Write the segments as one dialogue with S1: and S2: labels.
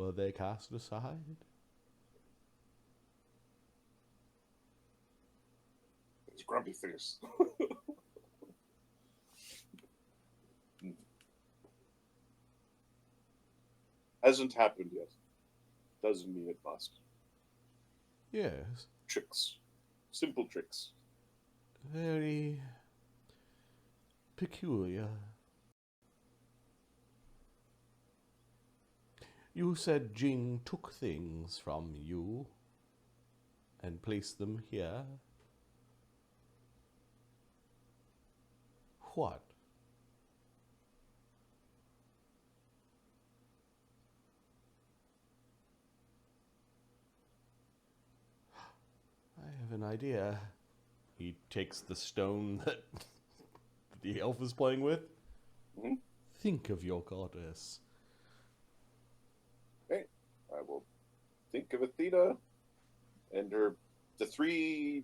S1: Were they cast aside?
S2: It's grumpy face. Hasn't happened yet. Doesn't mean it must.
S1: Yes.
S2: Tricks. Simple tricks.
S1: Very peculiar. You said Jing took things from you and placed them here. What? I have an idea. He takes the stone that the elf is playing with.
S2: Mm-hmm.
S1: Think of your goddess.
S2: Okay, I will think of Athena and the three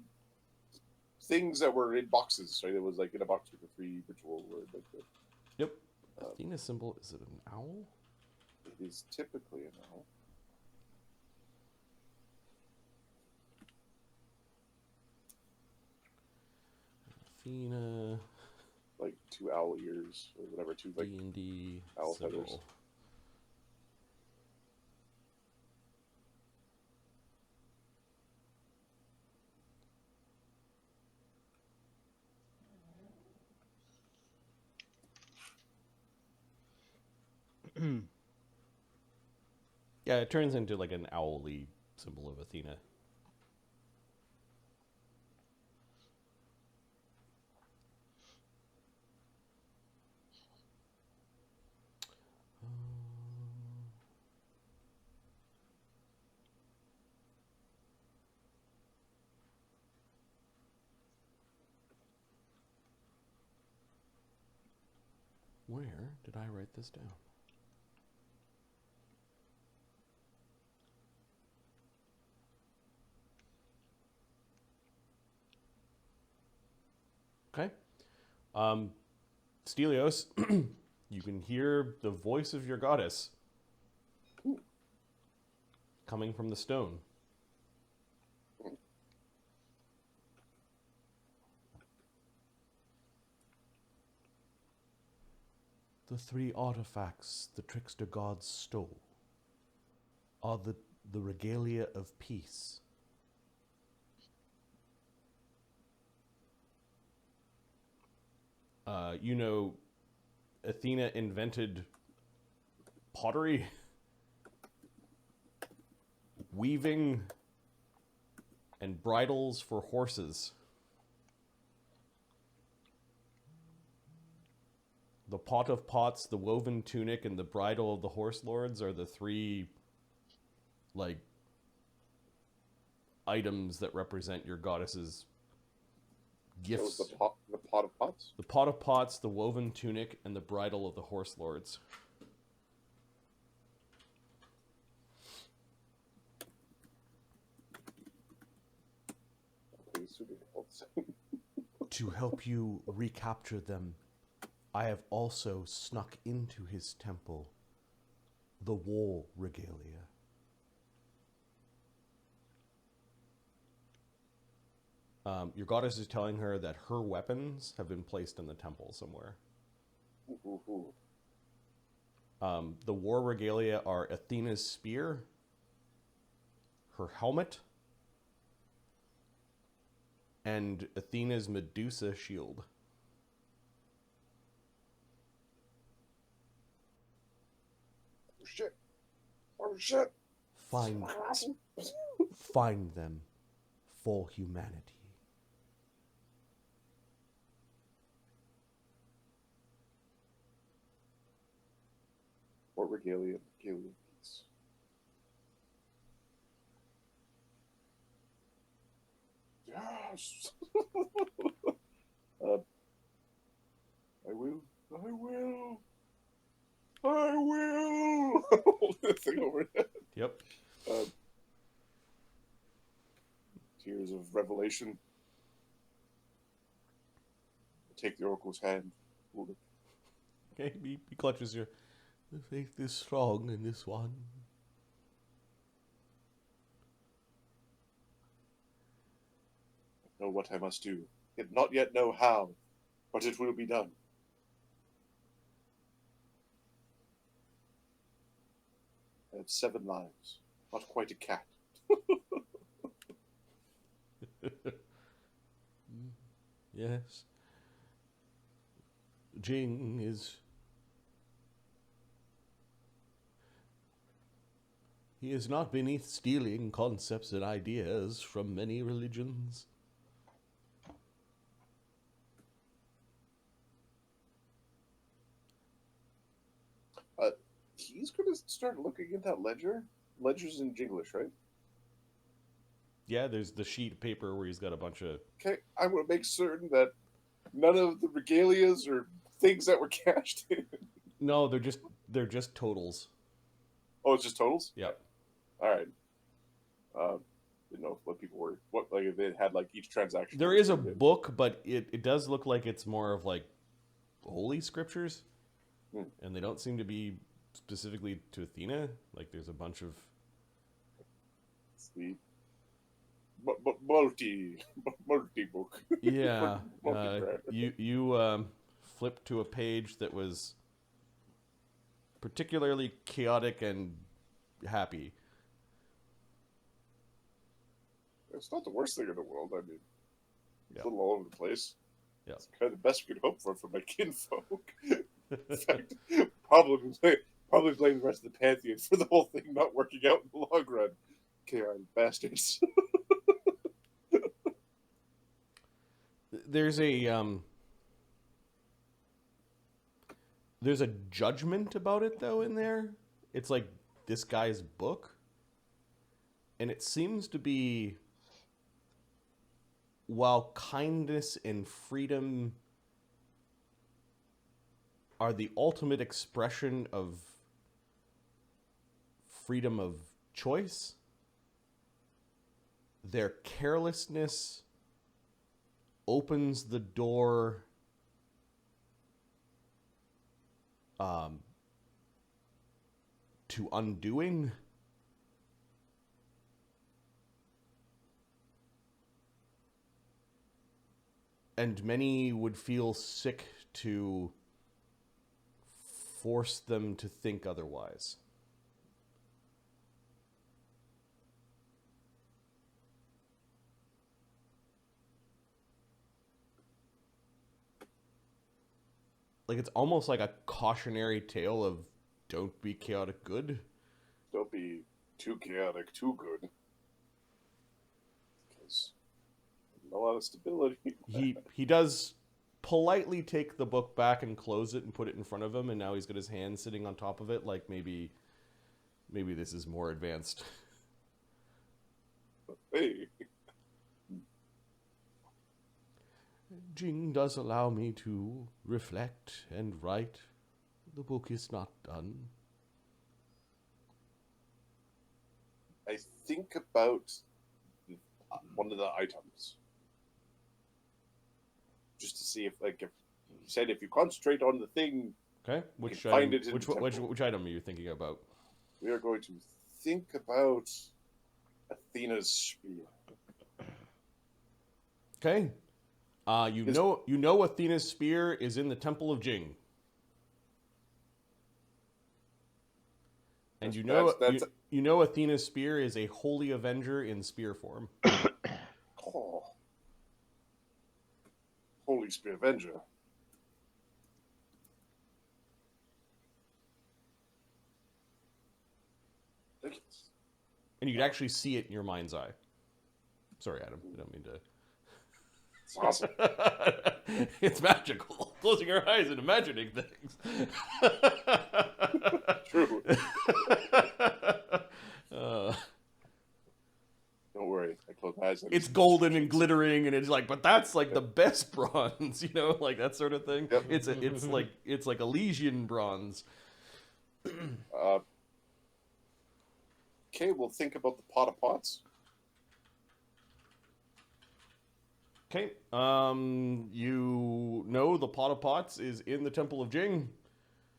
S2: things that were in boxes. Right, it was like in a box with the three ritual words. Like the,
S1: Yep. Athena's symbol, is it an owl?
S2: it is typically an owl.
S1: Athena.
S2: Like 2 owl ears or whatever, 2 like
S1: D&D
S2: owl
S1: symbol.
S2: feathers.
S1: Yeah, it turns into like an owly symbol of Athena. Where did I write this down? Okay. Stelios, you can hear the voice of your goddess coming from the stone. The 3 artifacts the trickster gods stole are the regalia of peace. You know, Athena invented pottery, weaving, and bridles for horses. The pot of pots, the woven tunic, and the bridle of the horse lords are the 3, like, items that represent your goddess's gifts.
S2: So the pot of pots?
S1: The pot of pots, the woven tunic, and the bridle of the horse lords. To help you recapture them, I have also snuck into his temple the war regalia. Your goddess is telling her that her weapons have been placed in the temple somewhere. The war regalia are Athena's spear, her helmet, and Athena's Medusa shield.
S2: Oh shit! Oh shit!
S1: Find them for humanity.
S2: Or regalia peace. Yes! I will. Hold this thing over there.
S1: Yep.
S2: Tears of revelation. Take the oracle's hand. Hold it.
S1: Okay, he clutches your... The faith is strong in this one.
S2: know what I must do. Yet not yet know how, but it will be done. I have 7 lives. Not quite a cat.
S1: Yes. Jing is... He is not beneath stealing concepts and ideas from many religions.
S2: He's going to start looking at that ledger. Ledger's in Jinglish, right?
S1: Yeah, there's the sheet of paper where he's got a bunch of...
S2: Okay, I want to make certain that none of the regalias or things that were cashed in.
S1: No, they're just totals.
S2: Oh, it's just totals?
S1: Yep.
S2: All right. Didn't know what people were... What, like, if they had, like, each transaction...
S1: There is a book, but it does look like it's more of, like, holy scriptures. And they don't seem to be specifically to Athena. Like, there's a bunch of...
S2: Sweet. Multi-book.
S1: Yeah. You flipped to a page that was particularly chaotic and happy.
S2: It's not the worst thing in the world. I mean,
S1: Yeah.
S2: it's a little all over the place.
S1: Yeah.
S2: It's kind of the best we could hope for my kinfolk. In fact, probably blame the rest of the Pantheon for the whole thing not working out in the long run. Chaotic bastards.
S1: There's a judgment about it though in there. It's like this guy's book, and it seems to be, while kindness and freedom are the ultimate expression of freedom of choice, their carelessness opens the door to undoing. And many would feel sick to force them to think otherwise. Like, it's almost like a cautionary tale of don't be chaotic good.
S2: Don't be too chaotic, too good. Because a lot of stability.
S1: He does politely take the book back and close it and put it in front of him, and now he's got his hand sitting on top of it, like maybe this is more advanced.
S2: Hey.
S1: Jing does allow me to reflect and write. The book is not done.
S2: I think about one of the items. Just to see if you said, if you concentrate on the thing,
S1: Okay, which
S2: find
S1: item,
S2: it in
S1: which item are you thinking about?
S2: we are going to think about Athena's spear.
S1: Okay, you know Athena's spear is in the Temple of Jing, and you know Athena's spear is a holy avenger in spear form.
S2: Oh. Holy Spear Avenger.
S1: And you can actually see it in your mind's eye. Sorry, Adam. I don't mean to...
S2: It's awesome.
S1: It's magical. Closing your eyes and imagining things.
S2: True. Don't worry. I close my eyes.
S1: It's golden and glittering, and it's like, but that's like the best bronze, you know, like that sort of thing.
S2: Yep.
S1: It's like Elysian bronze.
S2: Okay, we'll think about the pot of pots.
S1: Okay. You know the pot of pots is in the Temple of Jing.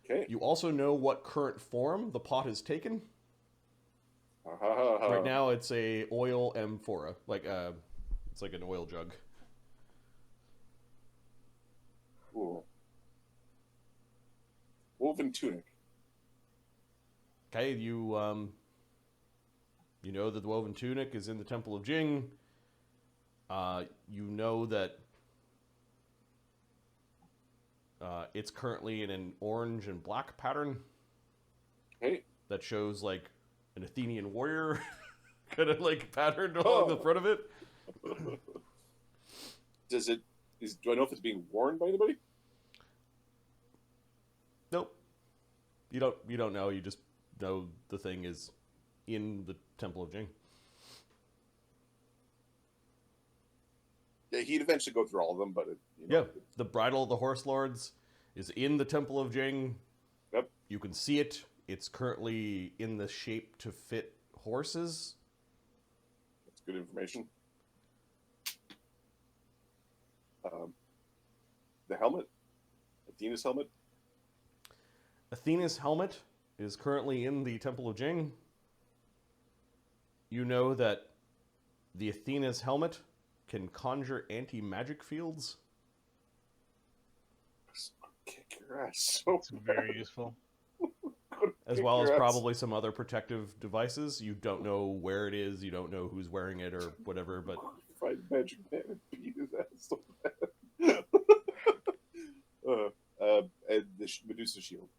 S2: Okay.
S1: You also know what current form the pot has taken. Right now, it's a oil amphora, it's like an oil jug.
S2: Ooh. Woven tunic.
S1: Okay, you know that the woven tunic is in the Temple of Jing. You know that it's currently in an orange and black pattern
S2: Okay.
S1: that shows like an Athenian warrior kind of like patterned along the front of it.
S2: Do I know if it's being worn by anybody?
S1: Nope. You don't know. You just know the thing is in the Temple of Jing.
S2: Yeah, he'd eventually go through all of them, but
S1: The bridle of the horse lords is in the Temple of Jing.
S2: Yep.
S1: You can see it. It's currently in the shape to fit horses.
S2: That's good information. The helmet, Athena's helmet.
S1: Athena's helmet is currently in the Temple of Jing. You know that the Athena's helmet can conjure anti-magic fields.
S2: I'll kick your ass so
S3: It's very useful.
S1: As well as probably some other protective devices. You don't know where it is. You don't know who's wearing it or whatever. But
S2: find Magic Man and beat his ass so bad. And the Medusa shield.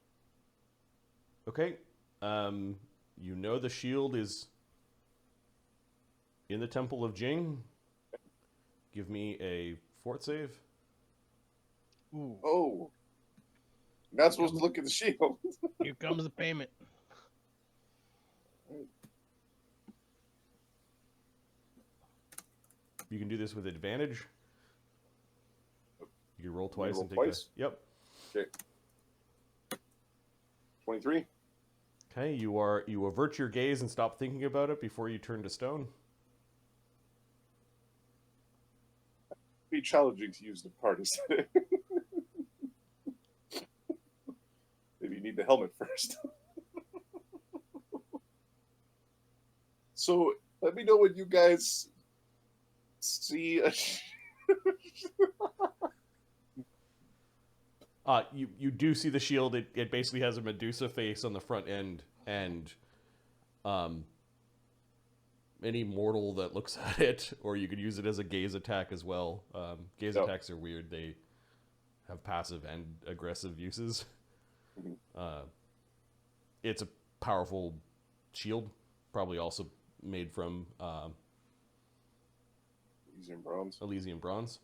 S1: okay, you know the shield is in the Temple of Jing. Give me a fort save.
S3: Ooh,
S2: Oh, you're not supposed to look at the shield.
S3: here comes the payment.
S1: You can do this with advantage. You can roll
S2: Can I
S1: twice
S2: roll
S1: and take
S2: twice?
S1: Yep.
S2: Okay. 23.
S1: Okay, you avert your gaze and stop thinking about it before you turn to stone.
S2: Be challenging to use the party. Maybe you need the helmet first. So let me know when you guys see a.
S1: You do see the shield. It basically has a Medusa face on the front end, and any mortal that looks at it, or you could use it as a gaze attack as well. Gaze attacks are weird. They have passive and aggressive uses. It's a powerful shield, probably also made from
S2: Elysian bronze.
S1: Elysian bronze.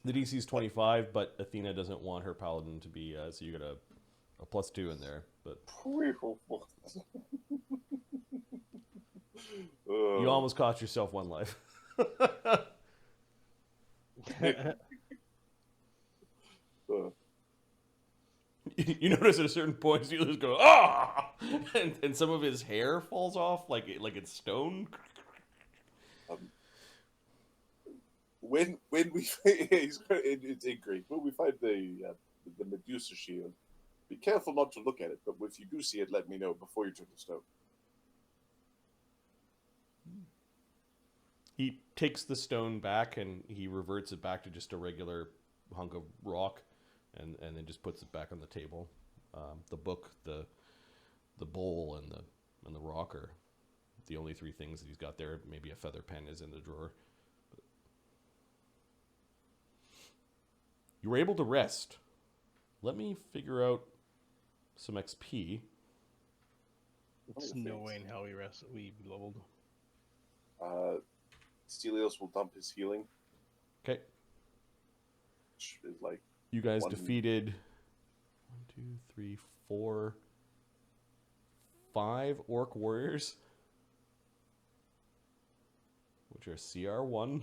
S1: The DC is 25, but Athena doesn't want her paladin to be, so you got a +2 in there. But you almost cost yourself 1 life. You notice at a certain point, Stelios go, ah! And some of his hair falls off like it's stone.
S2: When we it's great. When we find the Medusa shield, be careful not to look at it. But if you do see it, let me know before you turn to stone.
S1: He takes the stone back and he reverts it back to just a regular hunk of rock, and then just puts it back on the table. The book, the bowl, and the rock are the only 3 things that he's got there. Maybe a feather pen is in the drawer. You were able to rest. Let me figure out some XP.
S3: There's no way in hell we leveled.
S2: Stelios will dump his healing.
S1: Okay.
S2: Which is like
S1: You guys defeated 1, 2, 3, 4, 5 orc warriors, which are CR1.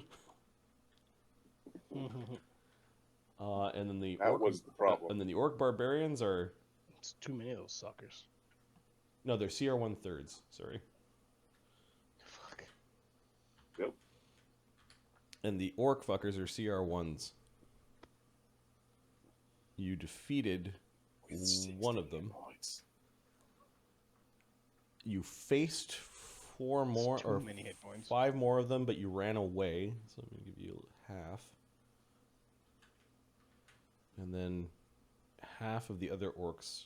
S1: And then the
S2: that was the problem.
S1: And then the orc barbarians are.
S3: It's too many of those suckers.
S1: No, they're CR1 thirds. Sorry.
S3: Fuck.
S2: Yep.
S1: And the orc fuckers are CR1s. You defeated one of them. You faced four more,
S3: Too
S1: or
S3: many hit points.
S1: 5 more of them, but you ran away. So I'm going to give you half. And then half of the other orcs.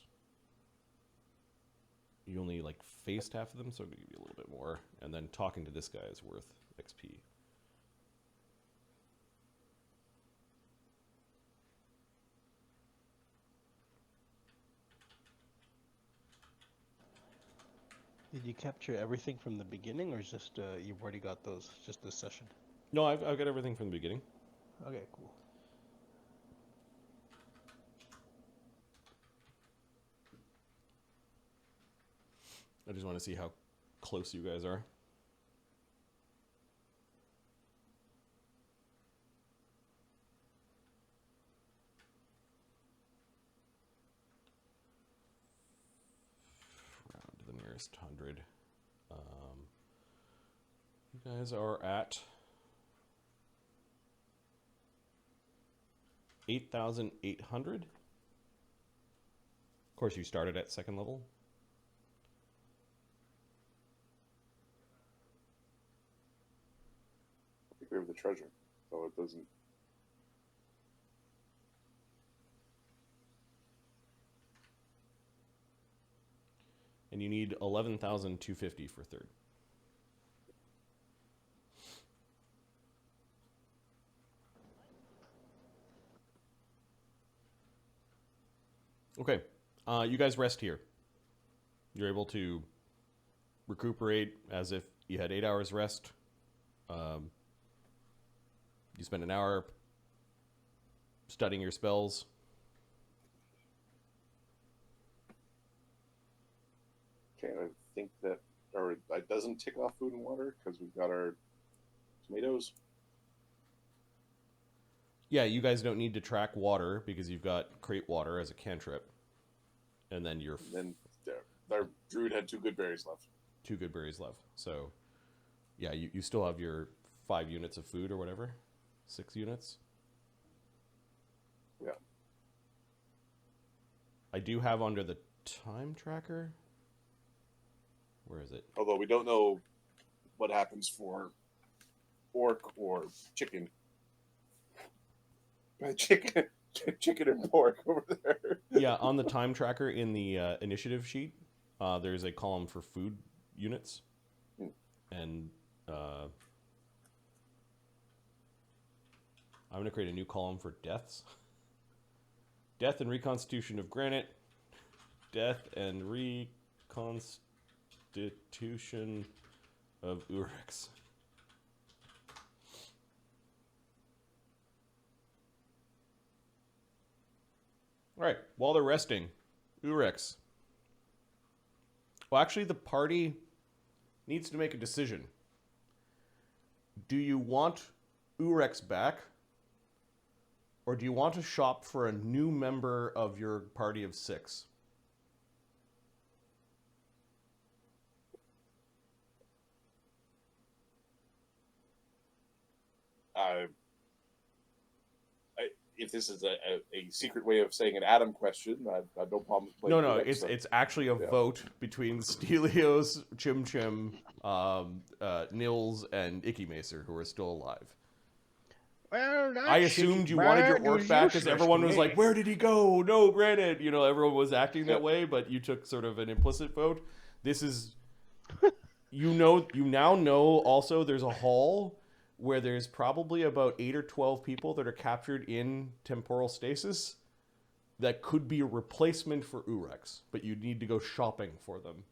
S1: You only like faced half of them, so I'm going to give you a little bit more. And then talking to this guy is worth XP.
S3: Did you capture everything from the beginning, or just you've already got those just this session?
S1: No, I've got everything from the beginning.
S3: Okay, cool.
S1: I just want to see how close you guys are. Round to the nearest 100. You guys are at 8,800. Of course, you started at 2nd level.
S2: Take care of the treasure, so it doesn't.
S1: And you need 11,250 for 3rd. Okay, you guys rest here. You're able to recuperate as if you had 8 hours rest. You spend an hour studying your spells.
S2: Okay, I think that, or that doesn't tick off food and water because we've got our tomatoes.
S1: Yeah, you guys don't need to track water because you've got crate water as a cantrip. And then you're...
S2: And then our druid had 2 good berries left.
S1: 2 good berries left. So, yeah, you still have your 5 units of food or whatever. 6 units.
S2: Yeah.
S1: I do have under the time tracker. Where is it?
S2: Although we don't know what happens for orc or chicken. Chicken and pork over there.
S1: Yeah, on the time tracker in the initiative sheet, there's a column for food units. And I'm going to create a new column for deaths. Death and reconstitution of Granite. Death and reconstitution of Oorex. All right, while they're resting, Oorex. Well, actually, the party needs to make a decision. Do you want Oorex back? Or do you want to shop for a new member of your party of 6?
S2: If this is a secret way of saying an Adam question, I have no problem.
S1: No, it's actually a vote between Stelios, Chimchim, Nils, and Icky Macer, who are still alive.
S3: Well,
S1: I assumed you wanted your orc back because everyone was like, "Where did he go? No, Granite." You know, everyone was acting that way, but you took sort of an implicit vote. This is, you now know. Also, there's a hall where there's probably about 8 or 12 people that are captured in temporal stasis that could be a replacement for Oorex, but you need to go shopping for them.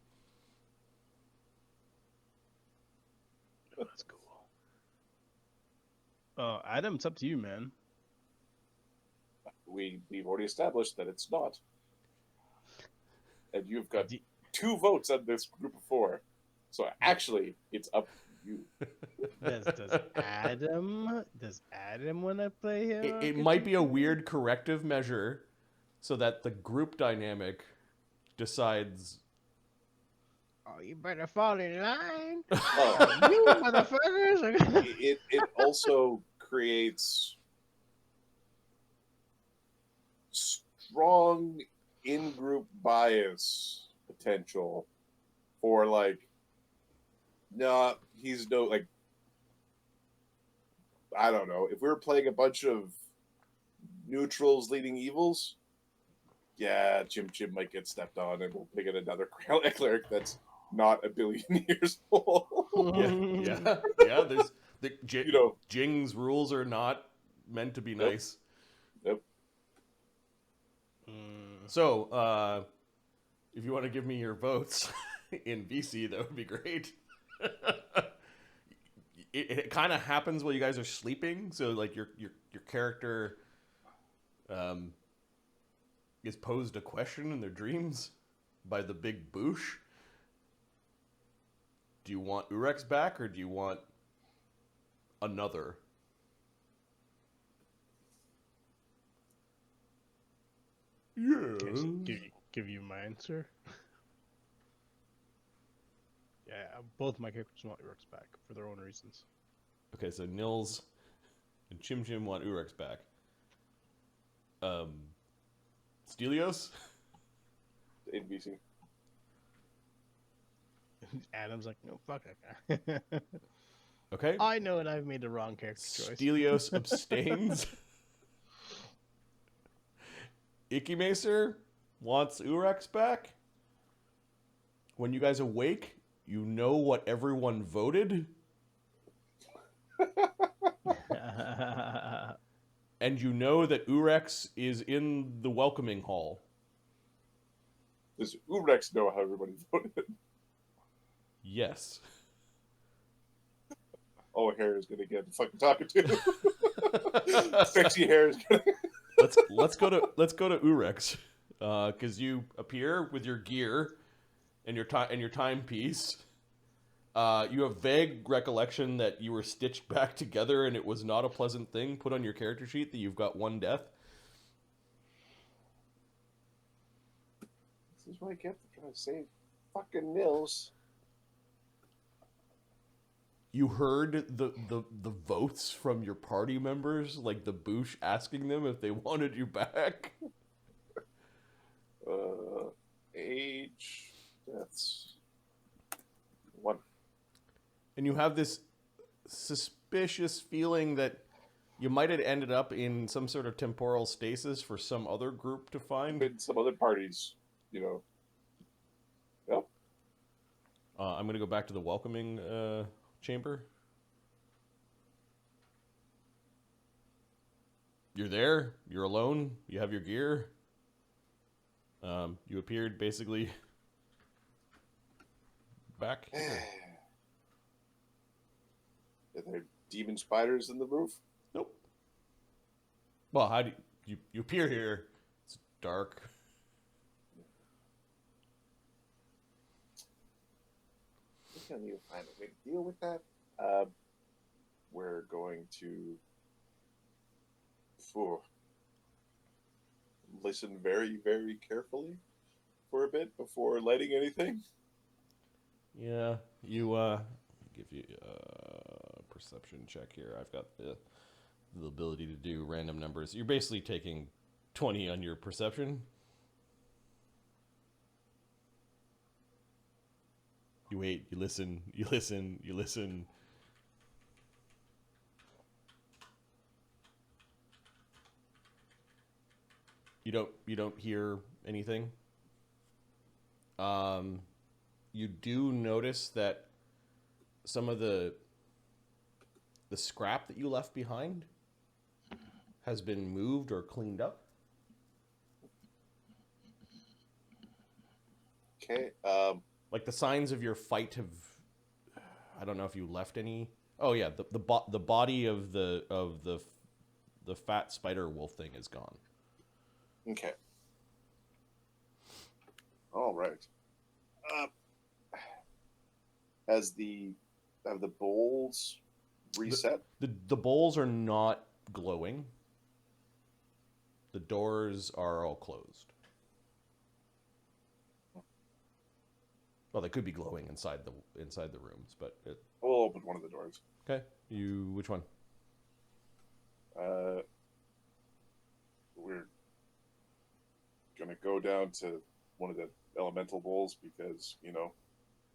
S3: That's cool. Adam, it's up to you, man.
S2: We've already established that it's not. And you've got 2 votes on this group of 4. So actually, it's up to you.
S3: Does Adam want to play him?
S1: It might be a weird corrective measure so that the group dynamic decides.
S3: Oh, you better fall in line.
S2: Oh.
S3: You motherfuckers.
S2: It also creates strong in-group bias potential for like, nah, he's no like, I don't know. If we were playing a bunch of neutrals leading evils, yeah, Chimchim might get stepped on, and we'll pick in another cleric that's not a billion years old.
S1: Yeah. There's Jing's rules are not meant to be nice.
S2: Yep.
S1: So, if you want to give me your votes in VC, that would be great. It kind of happens while you guys are sleeping, so like your character is posed a question in their dreams by the big boosh. Do you want Oorex back, or do you want another? Yeah.
S3: Give you my answer. Yeah, both my characters want Oorex back for their own reasons.
S1: Okay, so Nils and Chimchim want Oorex back. Stelios?
S2: NBC.
S3: Adam's like, no, fuck that guy.
S1: Okay.
S3: I know that I've made the wrong character choice.
S1: Stelios abstains. Ikimacer wants Oorex back. When you guys awake, you know what everyone voted. And you know that Oorex is in the welcoming hall.
S2: Does Oorex know how everybody voted?
S1: Yes.
S2: Oh, hair is gonna get fucking talking to. Sexy hair is gonna.
S1: let's go to Oorex, because you appear with your gear and your timepiece. You have vague recollection that you were stitched back together, and it was not a pleasant thing. Put on your character sheet that you've got 1 death.
S2: This is what I get for trying to save fucking Nils.
S1: You heard the votes from your party members, like the Boosh asking them if they wanted you back.
S2: Age, deaths, 1.
S1: And you have this suspicious feeling that you might have ended up in some sort of temporal stasis for some other group to find.
S2: In some other parties, you know. Yep.
S1: I'm going to go back to the welcoming chamber. You're there. You're alone. You have your gear. You appeared basically back.
S2: Are there demon spiders in the roof?
S1: Nope. Well, how do you appear here? It's dark.
S2: I think I need to find a way to deal with that. We're going to listen very, very carefully for a bit before lighting anything.
S1: Yeah, you give you a perception check here. I've got the ability to do random numbers. You're basically taking 20 on your perception. You wait, you listen, you listen, you listen. You don't hear anything. You do notice that some of the scrap that you left behind has been moved or cleaned up.
S2: Okay.
S1: Like the signs of your fight have. I don't know if you left any. Oh yeah, the body of the fat spider wolf thing is gone.
S2: Okay. All right. Have the bowls reset?
S1: The bowls are not glowing. The doors are all closed. Well, they could be glowing inside the rooms, but
S2: We'll open one of the doors.
S1: okay. Which one?
S2: We're gonna go down to one of the elemental bowls because, you know,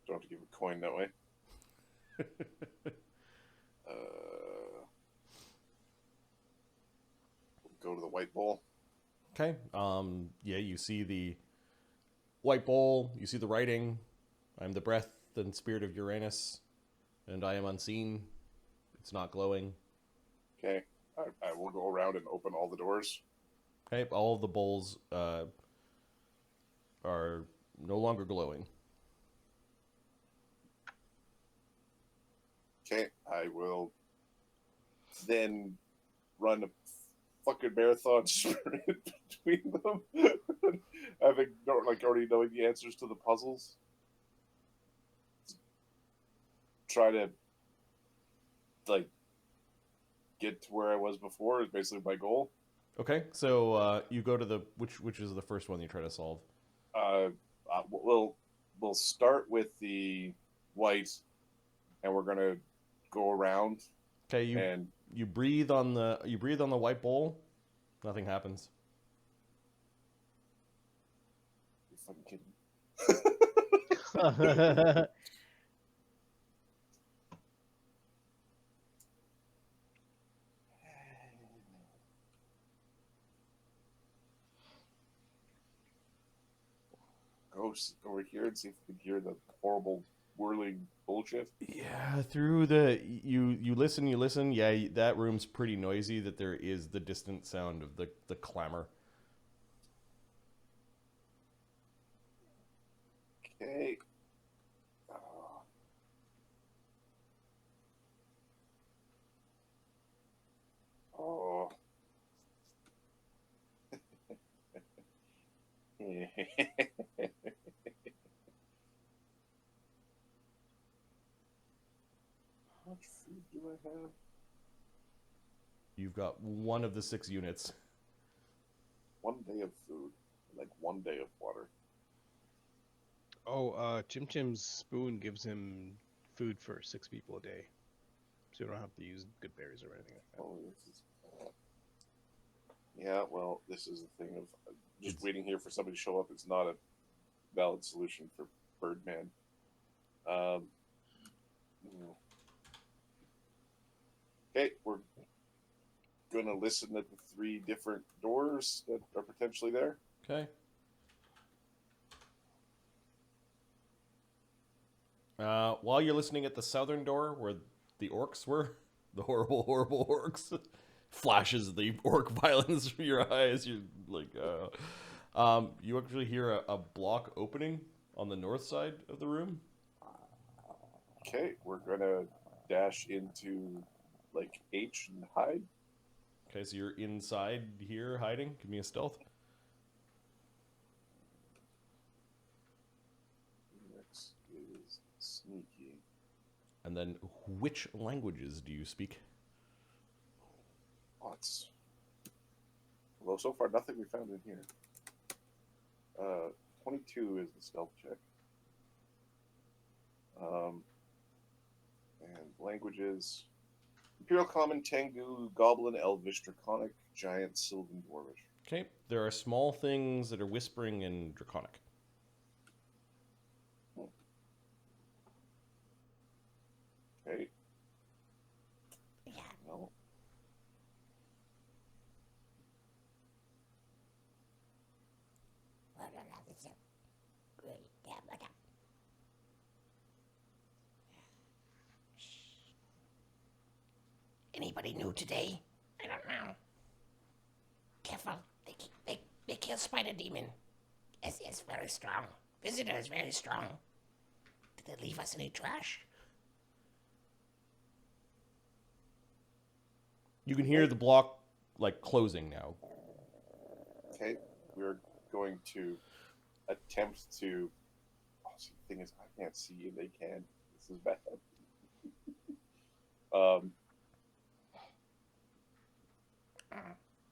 S2: don't have to give a coin that way. Go to the white bowl.
S1: Okay. Yeah, you see the white bowl. You see the writing. I'm the breath and spirit of Uranus, and I am unseen. It's not glowing.
S2: Okay. I will go around and open all the doors.
S1: Okay. All of the bowls are no longer glowing.
S2: Okay. I will then run a fucking marathon sprint between them. Having already knowing the answers to the puzzles. Try to get to where I was before is basically my goal.
S1: Okay. So you go to the which is the first one you try to solve.
S2: We'll start with the white, and we're gonna go around.
S1: Okay. You breathe on the white bowl. Nothing happens.
S2: You fucking kidding? Go over here and see if we can hear the horrible whirling bullshit.
S1: Yeah, through the you listen. Yeah, that room's pretty noisy. That there is the distant sound of the clamor.
S2: Okay. Oh. How much food do I have?
S1: You've got one of the 6 units.
S2: 1 day of food, like 1 day of water.
S3: Oh, Chimchim's spoon gives him food for 6 people a day. So you don't have to use good berries or anything like that.
S2: Oh, yeah, well, this is the thing of just waiting here for somebody to show up. It's not a valid solution for Birdman. Okay, we're gonna listen at the 3 different doors that are potentially there.
S1: Okay. While you're listening at the southern door where the orcs were, the horrible orcs, flashes the orc violence from your eyes. You're like, you actually hear a block opening on the north side of the room.
S2: Okay, we're gonna dash into H and hide.
S1: Okay, so you're inside here hiding. Give me a stealth.
S2: Oorex is sneaky.
S1: And then, which languages do you speak?
S2: Lots. Although so far nothing we found in here. 22 is the stealth check. And languages: Imperial Common, Tengu, Goblin, Elvish, Draconic, Giant, Sylvan, Dwarvish.
S1: Okay, there are small things that are whispering in Draconic.
S2: Okay. No.
S4: Anybody new today? I don't know. Careful, they kill spider demon. It's very strong. Visitor is very strong. Did they leave us any trash?
S1: You can hear the block closing now.
S2: Okay, we're going to attempt to. Oh, see, the thing is, I can't see and they can. This is bad.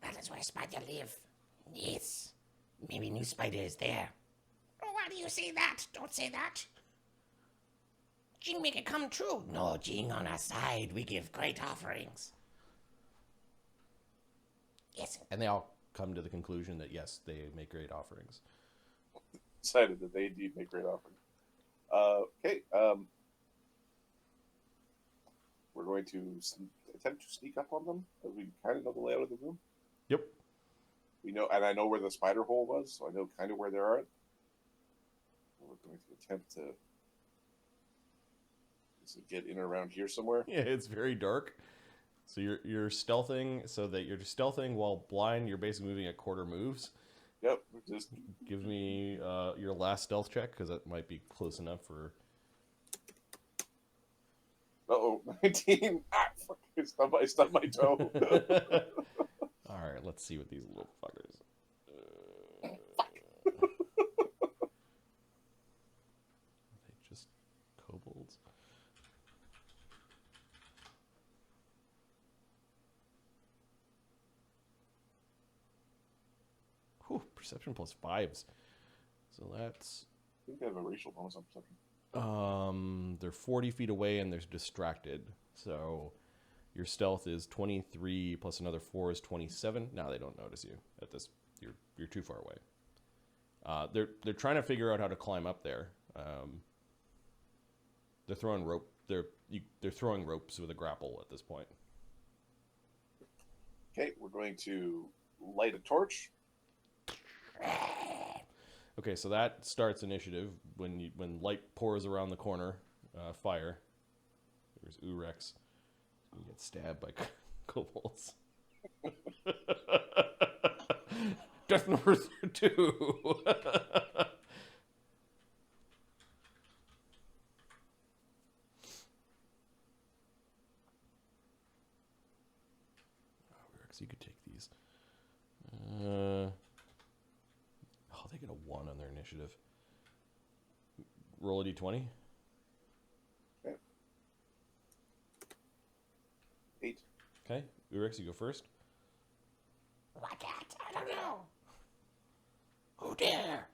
S4: That is where spider live. Yes. Maybe new spider is there. Oh, why do you say that? Don't say that. Jing make it come true. No, Jing on our side. We give great offerings. Yes.
S1: And they all come to the conclusion that yes, they make great offerings.
S2: Decided that they indeed make great offerings. Okay. We're going to attempt to sneak up on them, as we kind of know the layout of the room.
S1: Yep.
S2: We know, and I know where the spider hole was, so I know kind of where they are. We're going to attempt to get in around here somewhere.
S1: Yeah, it's very dark. So you're stealthing, so that you're just stealthing while blind. You're basically moving at quarter moves.
S2: Yep. Just
S1: Give me your last stealth check, because that might be close enough for...
S2: 19. Ah, fuck! I stubbed my toe.
S1: All right, let's see what these little fuckers. Are they just kobolds? Whew, perception plus 5s. So that's...
S2: I think they have a racial bonus on perception.
S1: They're 40 feet away and they're distracted. So your stealth is 23 plus another 4 is 27. Now they don't notice you at this. You're too far away. They're trying to figure out how to climb up there. They're throwing rope. They're throwing ropes with a grapple at this point.
S2: Okay, we're going to light a torch.
S1: Okay, so that starts initiative when light pours around the corner. Fire. There's Oorex. You get stabbed by kobolds. Death number 2. Oorex, you could take these. They get a 1 on their initiative. Roll a d20.
S2: Okay. 8.
S1: Okay, Oorex, you go first.
S4: What that? I don't know. Oh dear.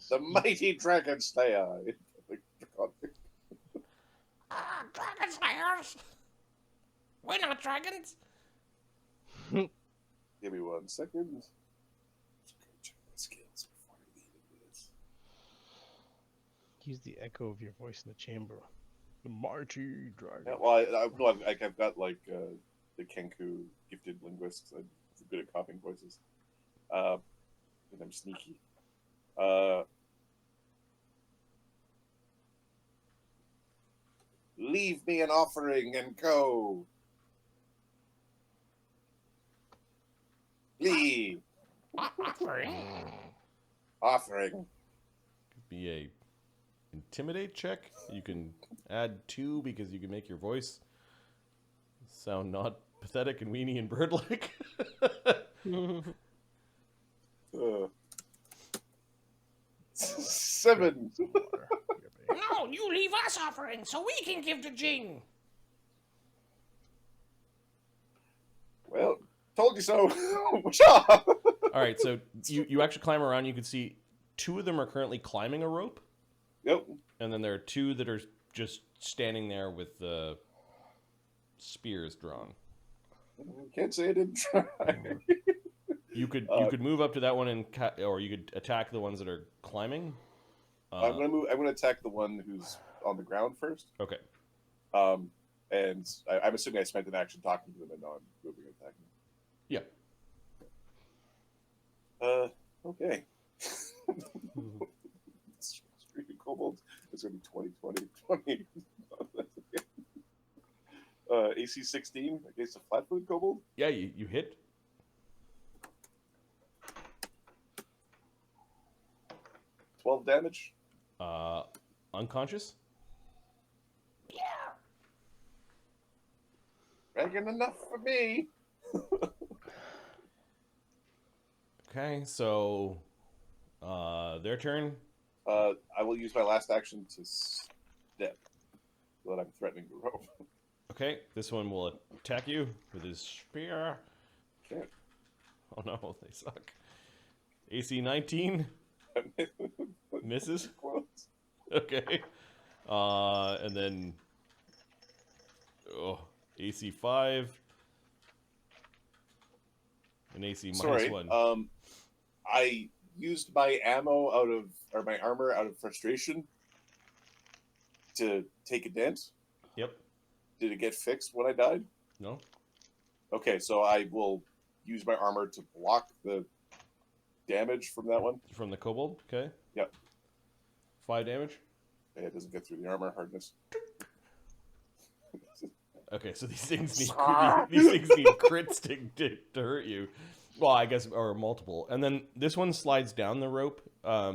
S2: The mighty dragon slayer.
S4: Dragon slayers. We're not dragons.
S2: Give me 1 second. Check my skills before I leave into this.
S3: Use the echo of your voice in the chamber. The mighty dragon.
S2: Yeah, well, I've got like the Kenku gifted linguists. I'm good at copying voices. And I'm sneaky. Leave me an offering and go. Leave. Offering.
S1: Could be a intimidate check. You can add 2 because you can make your voice sound not pathetic and weenie and bird-like.
S2: 7.
S4: No, you leave us offering so we can give to Jing.
S2: Well, told you so. All
S1: All right, so you actually climb around. You can see 2 of them are currently climbing a rope.
S2: Yep.
S1: And then there are 2 that are just standing there with the spears drawn.
S2: Can't say I didn't try.
S1: You could move up to that one or you could attack the ones that are climbing.
S2: I'm gonna attack the one who's on the ground first.
S1: Okay.
S2: And I'm assuming I spent an action talking to them and not moving and attacking.
S1: Yeah.
S2: Okay. Street kobolds. It's gonna be 20. AC 16 against a flat-footed kobold.
S1: Yeah, you hit.
S2: 12 damage.
S1: Unconscious.
S4: Yeah.
S2: Dragon enough for me.
S1: Okay, so their turn.
S2: I will use my last action to step so that I'm threatening the rope.
S1: Okay, this one will attack you with his spear.
S2: Okay.
S1: Oh no, they suck. AC 19 misses.
S2: Close.
S1: Okay. And then AC 5 and AC
S2: Sorry.
S1: -1.
S2: I used my my armor out of frustration to take a dent.
S1: Yep.
S2: Did it get fixed when I died?
S1: No.
S2: Okay, so I will use my armor to block the damage from that one.
S1: From the kobold. Okay.
S2: Yep.
S1: 5 damage.
S2: It doesn't get through the armor hardness.
S1: Okay, so these things need crits to hurt you. Well, I guess, or multiple. And then this one slides down the rope.
S2: I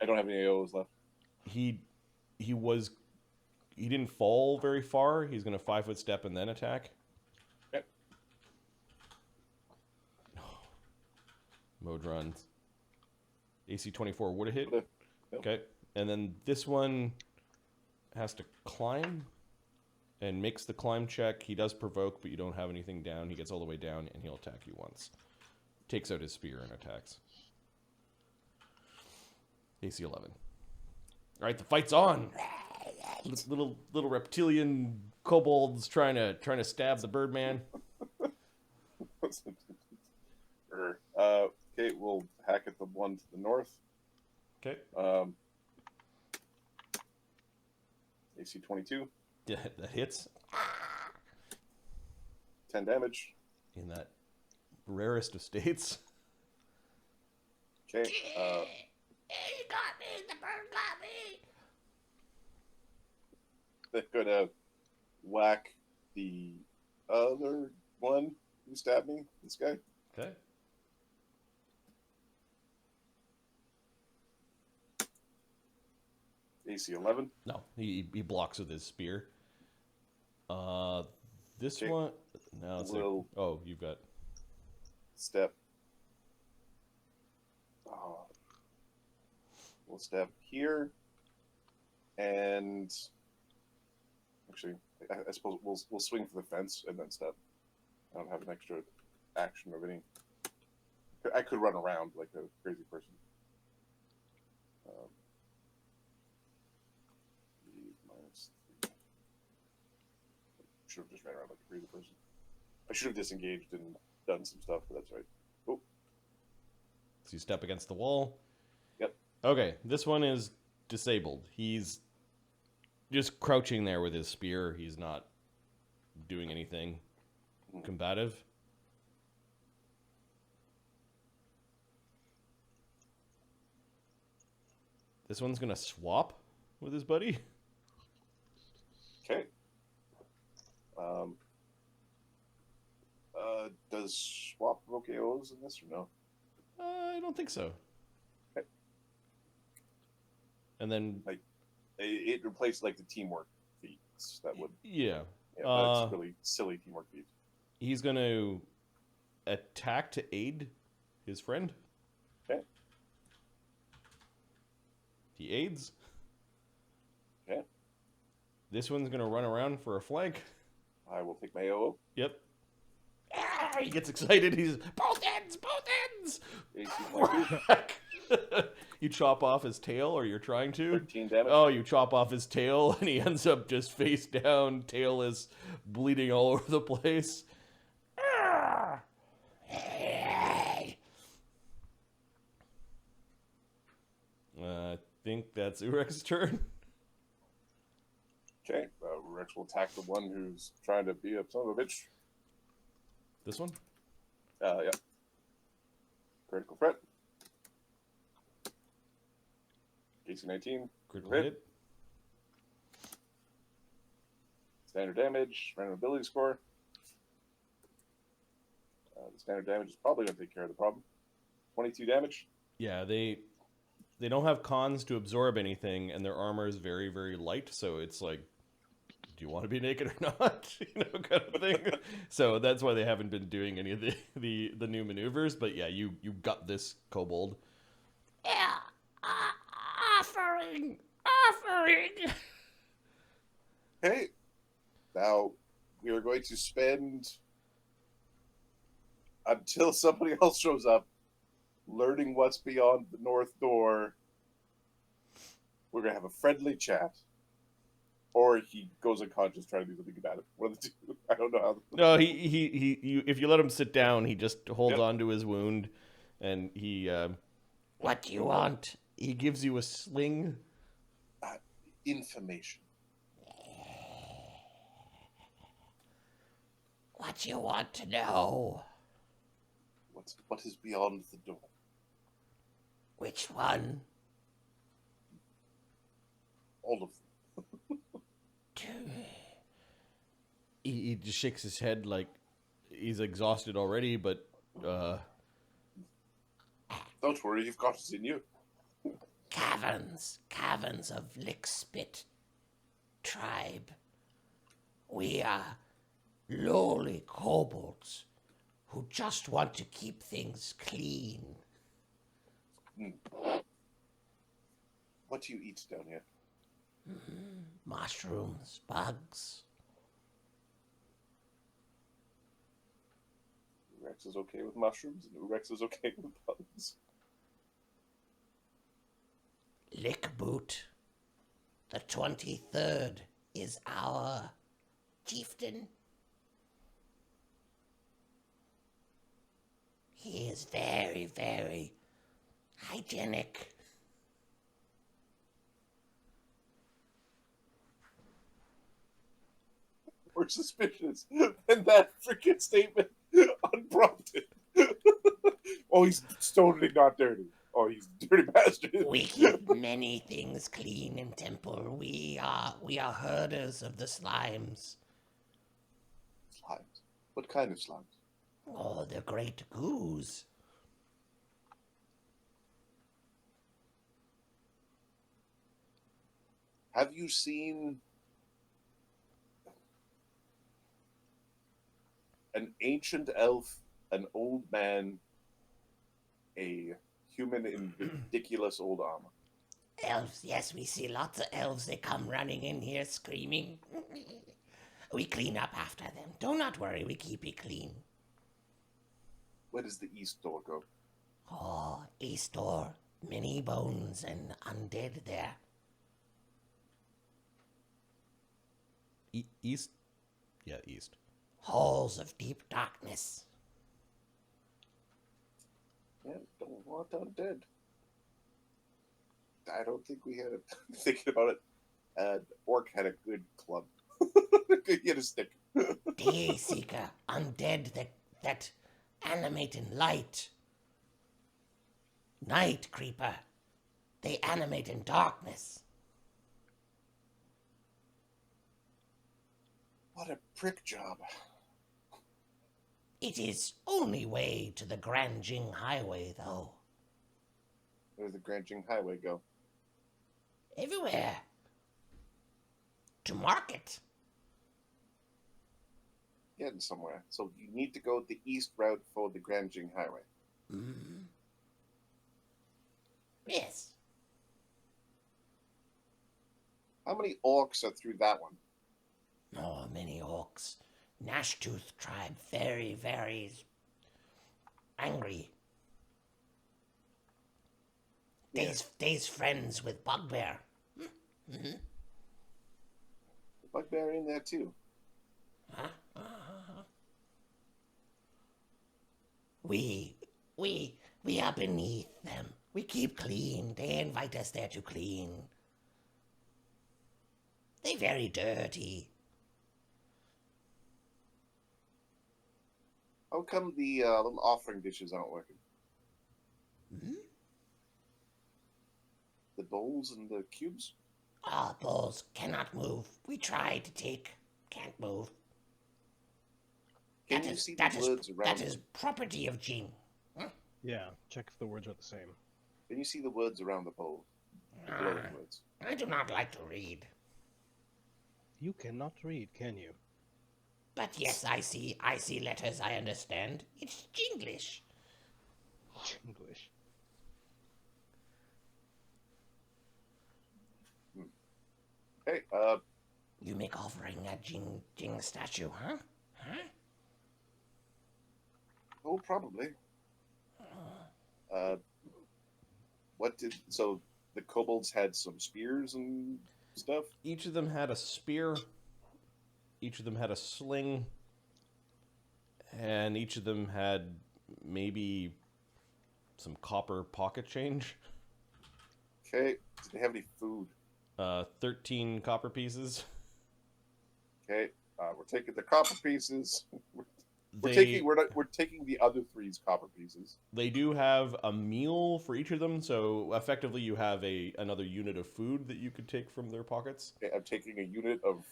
S2: don't have any AOs left.
S1: He didn't fall very far. He's going to 5-foot step and then attack.
S2: Okay.
S1: Mode runs. AC 24 would have hit.
S2: Yep.
S1: Okay. And then this one has to climb and makes the climb check. He does provoke, but you don't have anything down. He gets all the way down and he'll attack you once. Takes out his spear and attacks. AC 11. All right, the fight's on. Little reptilian kobolds trying to stab the Birdman.
S2: Okay, we'll hack at the one to the north.
S1: Okay.
S2: AC 22.
S1: Yeah, that hits
S2: 10 damage.
S1: in that rarest of states.
S2: Okay.
S4: He got me. The bird got me.
S2: They're gonna whack the other one who stabbed me. This guy.
S1: Okay.
S2: AC 11.
S1: No, he blocks with his spear. This
S2: Okay.
S1: one. No, it's
S2: Little-
S1: oh, you've got.
S2: Step. Oh. We'll step here, and actually, I suppose we'll swing for the fence and then step. I don't have an extra action of any. I could run around like a crazy person. -3. Should have just ran around like a crazy person. I should have disengaged and done some stuff, but that's right. Oh,
S1: So you step against the wall.
S2: Yep.
S1: Okay, this one is disabled. He's just crouching there with his spear. He's not doing anything combative. This one's gonna swap with his buddy.
S2: okay. Does swap provoke AOs in this or no?
S1: I don't think so.
S2: Okay.
S1: And then,
S2: It replaced like the teamwork feats that would.
S1: yeah,
S2: Yeah, that's really silly teamwork feats.
S1: he's going to attack to aid his friend.
S2: Okay.
S1: He aids.
S2: Okay.
S1: This one's going to run around for a flank.
S2: I will take my AO.
S1: Yep. Ah, he gets excited. He's both ends, both ends.
S2: AC 22.
S1: Whack. You chop off his tail, or you're trying to.
S2: 13 damage.
S1: Oh, you chop off his tail, and he ends up just face down, tailless, bleeding all over the place. Ah. I think that's Oorex's turn.
S2: Okay. Rex will attack the one who's trying to be a son of a bitch.
S1: This one?
S2: Yeah. Critical threat. AC 19.
S1: Critical
S2: Hit.
S1: hit.
S2: Standard damage. Random ability score. The standard damage is probably going to take care of the problem. 22 damage.
S1: Yeah, they don't have cons to absorb anything, and their armor is very, very light, so it's like, do you want to be naked or not? Kind of thing. So that's why they haven't been doing any of the new maneuvers. But yeah, you got this, kobold.
S4: Yeah. Offering.
S2: Okay. Now, we are going to spend until somebody else shows up learning what's beyond the north door. We're going to have a friendly chat. or he goes unconscious trying to do something about it. One of the two. I don't know how.
S1: No, if you let him sit down, he just holds
S2: Yep.
S1: on to his wound, and
S4: What do you want?
S1: he gives you a sling.
S2: Information.
S4: What do you want to know?
S2: What is beyond the door?
S4: Which one?
S2: All of them.
S1: He just shakes his head like he's exhausted already, but
S2: Don't worry, you've got it in you.
S4: Caverns of Lickspit tribe. We are lowly kobolds who just want to keep things clean.
S2: What do you eat down here?
S4: Mushrooms, bugs.
S2: Oorex is okay with mushrooms, and Oorex is okay with bugs.
S4: Lickboot, the 23rd, is our chieftain. He is very, very hygienic.
S2: We're suspicious. And that freaking statement, unprompted. Oh, he's totally not dirty. Oh, he's a dirty bastard.
S4: We keep many things clean in temple. We are herders of the slimes.
S2: Slimes. What kind of slimes?
S4: Oh, the great goos.
S2: Have you seen an ancient elf, an old man, a human in ridiculous old armor?
S4: Elves, yes, we see lots of elves. They come running in here screaming. We clean up after them. Do not worry, we keep it clean.
S2: Where does the east door go?
S4: Oh, east door. Many bones and undead there.
S1: East? Yeah, east.
S4: Halls of deep darkness.
S2: Yeah, don't want undead. I don't think we had it. Thinking about it, orc had a good club. He had a stick.
S4: Day seeker, undead that animate in light. Night creeper, they animate in darkness.
S2: What a prick job.
S4: It is only way to the Grande highway, though.
S2: Where does the Grande highway go?
S4: Everywhere. To market.
S2: Getting somewhere. So you need to go the east route for the Grande highway.
S4: Mm. Yes.
S2: How many orcs are through that one?
S4: Oh, many orcs. Gnashteeth tribe, very, very angry.
S2: Yeah.
S4: They's friends with Bugbear. Mm-hmm.
S2: The bugbear in there too.
S4: Huh? We are beneath them. We keep clean. They invite us there to clean. They very dirty.
S2: How come the little offering dishes aren't working?
S4: Hmm?
S2: The bowls and the cubes?
S4: Our balls cannot move. We try to take, can't move.
S2: Can you see the words around
S4: That is
S2: them?
S4: property of Jin. Huh?
S3: Yeah, check if the words are the same.
S2: Can you see the words around the bowl? The glowing words.
S4: I do not like to read.
S3: You cannot read, can you?
S4: But yes, I see letters I understand. It's Jinglish.
S3: English.
S2: Hey,
S4: You make offering at Jing statue, huh? Huh?
S2: oh, probably. So the kobolds had some spears and stuff?
S1: Each of them had a spear. Each of them had a sling. And each of them had maybe some copper pocket change.
S2: Okay. Do they have any food?
S1: 13 copper pieces.
S2: Okay. We're taking the copper pieces. We're taking the other three's copper pieces.
S1: They do have a meal for each of them, so effectively you have another unit of food that you could take from their pockets.
S2: Okay, I'm taking a unit of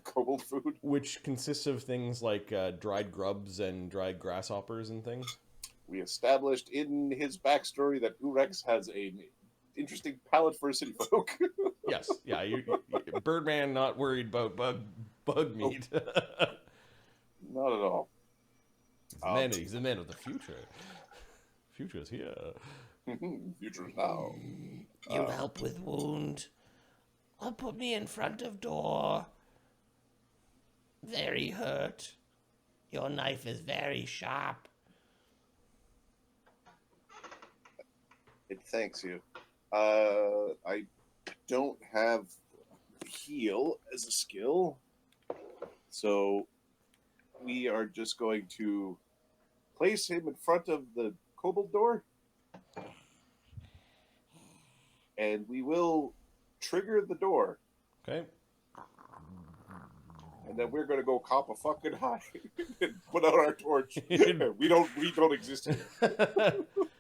S2: kobold food,
S1: which consists of things like dried grubs and dried grasshoppers and things.
S2: We established in his backstory that Oorex has an interesting palate for city folk.
S1: Yes, yeah. Birdman not worried about bug meat.
S2: Not at all.
S1: He's the man of the future. Future is here.
S2: Future is now.
S4: You help with wound. Or put me in front of door. Very hurt. Your knife is very sharp.
S2: It thanks you. I don't have heal as a skill, so we are just going to place him in front of the kobold door, and we will trigger the door.
S1: Okay.
S2: And then we're gonna go cop a fucking high and put out our torch. we don't exist here.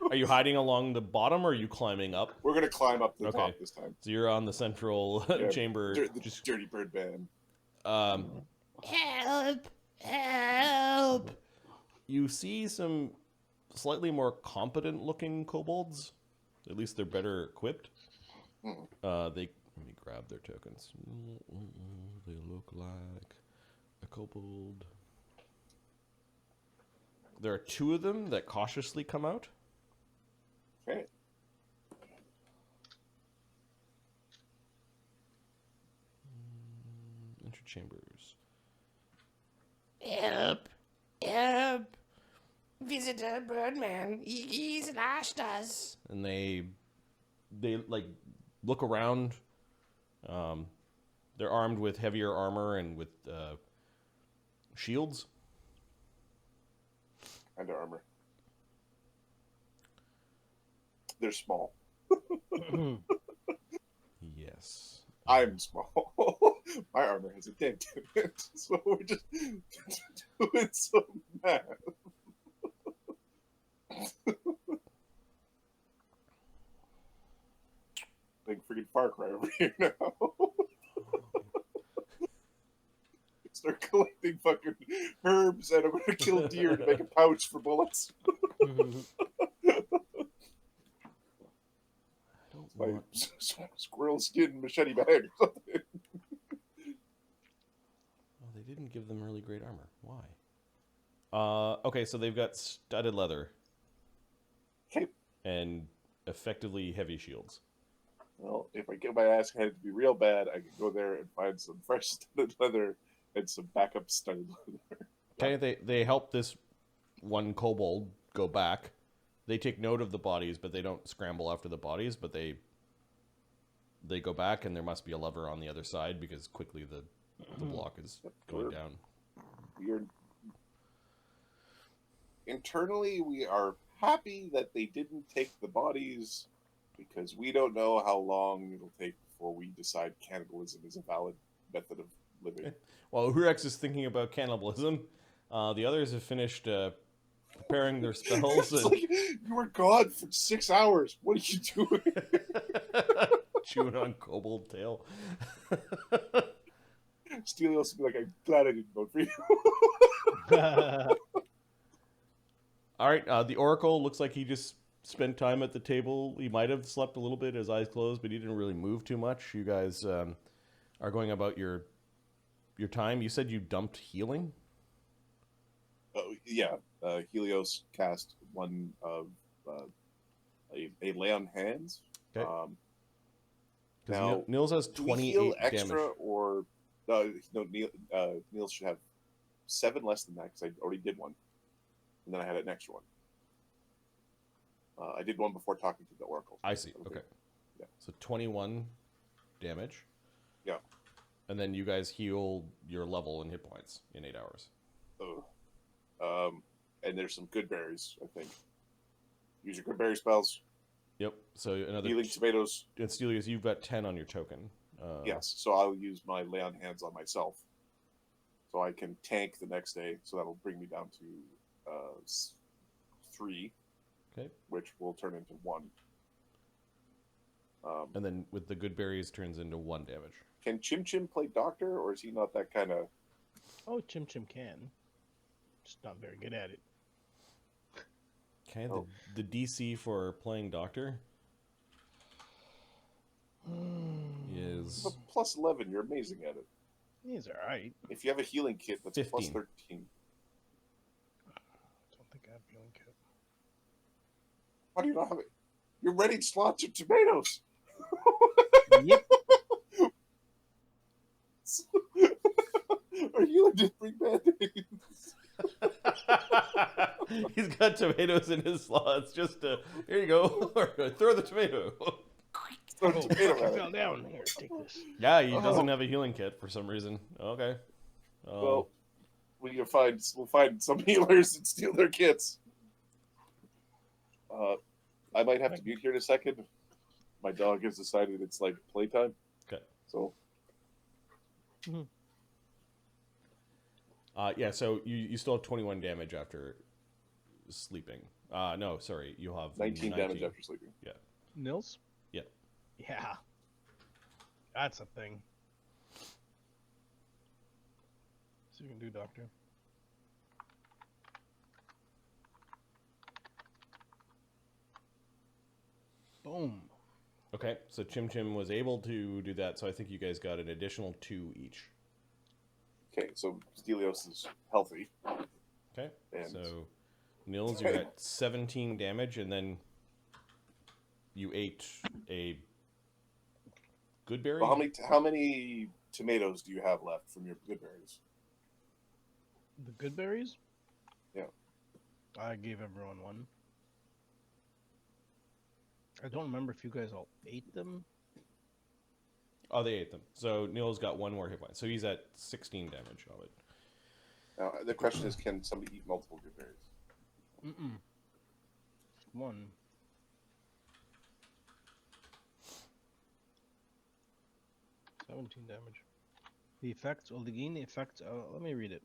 S1: Are you hiding along the bottom, or are you climbing up?
S2: We're gonna climb up the top this time.
S1: So you're on the central chamber.
S2: The dirty bird band.
S4: Help! Help!
S1: You see some slightly more competent-looking kobolds. At least they're better equipped. Let me grab their tokens. They look like a kobold. There are two of them that cautiously come out.
S2: Okay.
S1: Enter chambers.
S4: Help! Help! Visitor Birdman, he's lashed us.
S1: And they like look around. They're armed with heavier armor and with shields.
S2: Under armor. They're small.
S1: Yes.
S2: I'm small. My armor has a dent in it, so we're just doing some math. Like freaking Far Cry over here now. Start collecting fucking herbs, and I'm gonna kill deer to make a pouch for bullets. My squirrel skin machete bag or something.
S1: Well, they didn't give them really great armor. Why? Okay, so they've got studded leather.
S2: Okay.
S1: And effectively heavy shields.
S2: Well, if I get my ass handed to be real bad, I can go there and find some fresh studded leather and some backup studded leather.
S1: Okay, they help this one kobold go back. They take note of the bodies, but they don't scramble after the bodies, but they go back, and there must be a lever on the other side because quickly the block is going down.
S2: Internally, we are happy that they didn't take the bodies because we don't know how long it'll take before we decide cannibalism is a valid method of living.
S1: While Oorex is thinking about cannibalism, the others have finished preparing their spells.
S2: It's like, you were gone for 6 hours. What are you doing?
S1: Chewing on kobold tail.
S2: Stelios will be like, I'm glad I didn't vote for you.
S1: All right, the Oracle looks like he just spent time at the table. He might have slept a little bit, his eyes closed, but he didn't really move too much. You guys are going about your time. You said you dumped healing?
S2: Yeah. Helios cast one of a lay on hands.
S1: Okay.
S2: Now,
S1: Nils has 28
S2: extra
S1: damage.
S2: Or no, Nils should have 7 less than that because I already did one, and then I had an extra one. I did one before talking to the Oracle.
S1: I see. Okay.
S2: Yeah.
S1: So 21 damage.
S2: Yeah.
S1: And then you guys heal your level and hit points in 8 hours.
S2: Oh. And there's some good berries, I think. Use your good berry spells.
S1: Yep. So another
S2: Healing tomatoes.
S1: And Stelios, you've got 10 on your token.
S2: Yes. So I'll use my lay on hands on myself, so I can tank the next day. So that'll bring me down to 3.
S1: Okay.
S2: Which will turn into 1.
S1: And then with the good berries turns into 1 damage.
S2: Can Chimchim play doctor, or is he not that kind of?
S3: Oh, Chimchim can. Just not very good at it.
S1: Okay. The DC for playing doctor is
S2: But plus 11, you're amazing at it.
S3: He's alright.
S2: If you have a healing kit, that's
S1: 15.
S2: plus 13.
S3: I don't think I have a healing kit.
S2: How do you not have it? You're ready to slaughter tomatoes.
S3: Yep.
S2: Are you just bring band-aids?
S1: He's got tomatoes in his slots. Just here you go. Throw the tomato.
S2: Throw
S3: Oh,
S2: a tomato
S3: fuck,
S2: at
S3: I
S2: it.
S3: fell down. Here, take this.
S1: Yeah, he doesn't have a healing kit for some reason. Okay.
S2: Well, we'll find some healers and steal their kits. I might have to mute here in a second. My dog has decided it's like playtime.
S1: Okay.
S2: So.
S1: Yeah, so you still have 21 damage after sleeping. No, sorry, you'll have
S2: 19 damage after sleeping.
S1: Yeah.
S3: Nils?
S1: Yeah.
S3: Yeah. That's a thing. So you can do, Doctor. Boom.
S1: Okay, so Chimchim was able to do that, so I think you guys got an additional 2 each.
S2: Okay, so Stelios is healthy.
S1: Okay,
S2: And-
S1: so Nils, you're at 17 damage, and then you ate a good berry?
S2: Well, how many tomatoes do you have left from your good berries?
S3: The good berries?
S2: Yeah.
S3: I gave everyone 1. I don't remember if you guys all ate them.
S1: Oh, they ate them. So Nils got 1 more hit point. So he's at 16 damage of it.
S2: Now, the question is, can somebody eat multiple good berries?
S3: Mm-mm. 1. Damage. The effects, or the gain effects. Let me read it.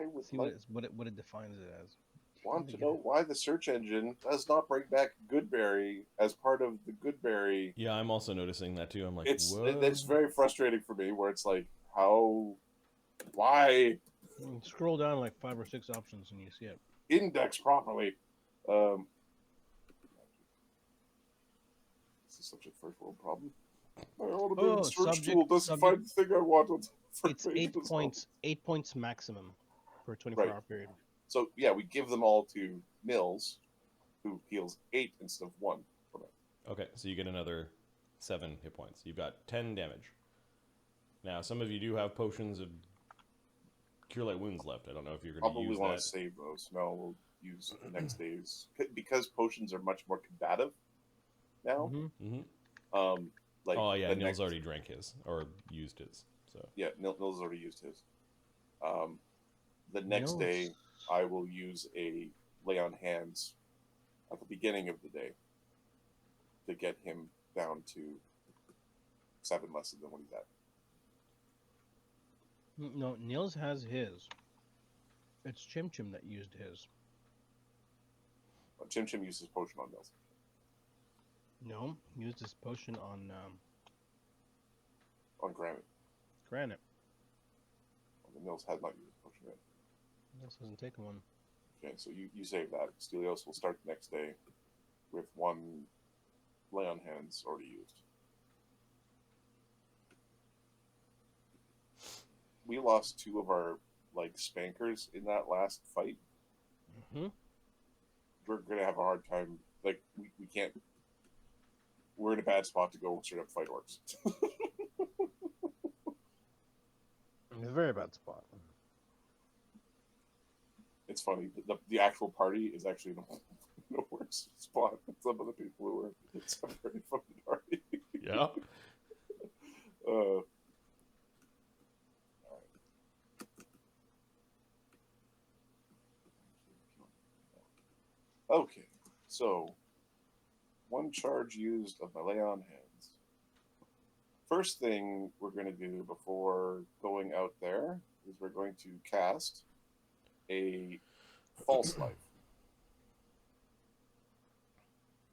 S2: I would
S3: See
S2: like,
S3: what it defines it as.
S2: want to know why the search engine does not bring back Goodberry as part of the Goodberry.
S1: Yeah, I'm also noticing that too. I'm like,
S2: It's
S1: what?
S2: very frustrating for me, where it's like, why
S3: Scroll down like 5 or 6 options and you see it.
S2: index properly? This is such a first world problem. My automated search tool doesn't find the thing I wanted.
S3: It's 8 points. 8 points maximum for a 24-hour period.
S2: So yeah, we give them all to Nils, who heals 8 instead of 1 from it.
S1: Okay, so you get another 7 hit points. You've got 10 damage. Now, some of you do have potions of Cure Light Wounds left. I don't know if you're going to
S2: Probably
S1: use
S2: want
S1: that.
S2: to save those. No, we'll use the next days because potions are much more combative now.
S1: Mm-hmm.
S2: Like
S1: Oh, yeah,
S2: the
S1: Nils
S2: next-
S1: already drank his, or used his. So
S2: Yeah, Nils already used his. The next day, I will use a lay on hands at the beginning of the day to get him down to 7 less than what he's at.
S3: No, Nils has his. It's Chimchim that used his.
S2: Chimchim used his potion on Nils.
S3: No, he used his potion on
S2: Granite.
S3: Granite.
S2: Nils has not used his potion yet.
S3: Nils hasn't taken one.
S2: Okay, so you save that. Stelios will start the next day with 1 lay on hands already used. We lost 2 of our spankers in that last fight.
S3: Mm-hmm.
S2: We're gonna have a hard time. We can't. We're in a bad spot to go straight up fight orcs.
S3: It's a very bad spot.
S2: It's funny. The actual party is actually in a worse spot than some of the people who were. It's a very funny party.
S1: yeah.
S2: Okay, so 1 charge used of my lay on hands. First thing we're going to do before going out there is we're going to cast a false life,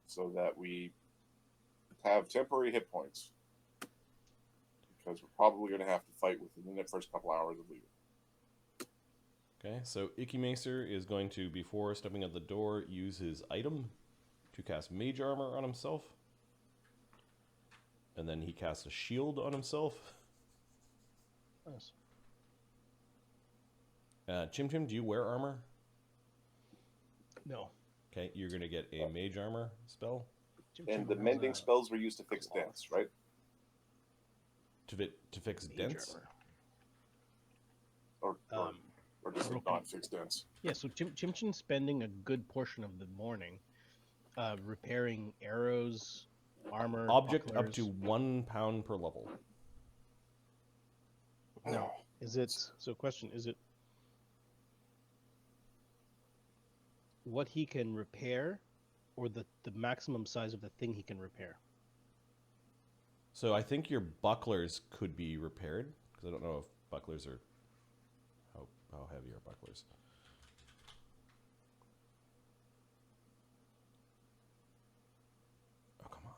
S2: so that we have temporary hit points, because we're probably going to have to fight within the first couple hours of leaving.
S1: Okay, so Icky Macer is going to, before stepping out the door, use his item to cast Mage Armor on himself. And then he casts a shield on himself.
S3: Nice.
S1: Chimchim, do you wear armor?
S3: No.
S1: Okay, you're going to get a Mage Armor spell.
S2: And the mending spells were used to fix dents, right?
S1: To fix dents?
S2: Or just non-fix dents.
S3: Yeah, so Chimchim's spending a good portion of the morning repairing arrows, armor,
S1: Object
S3: bucklers.
S1: up to 1 pound per level.
S3: No. Is it... So question, is it what he can repair, or the maximum size of the thing he can repair?
S1: So I think your bucklers could be repaired, because I don't know if bucklers are... How heavy are bucklers? Oh, come on.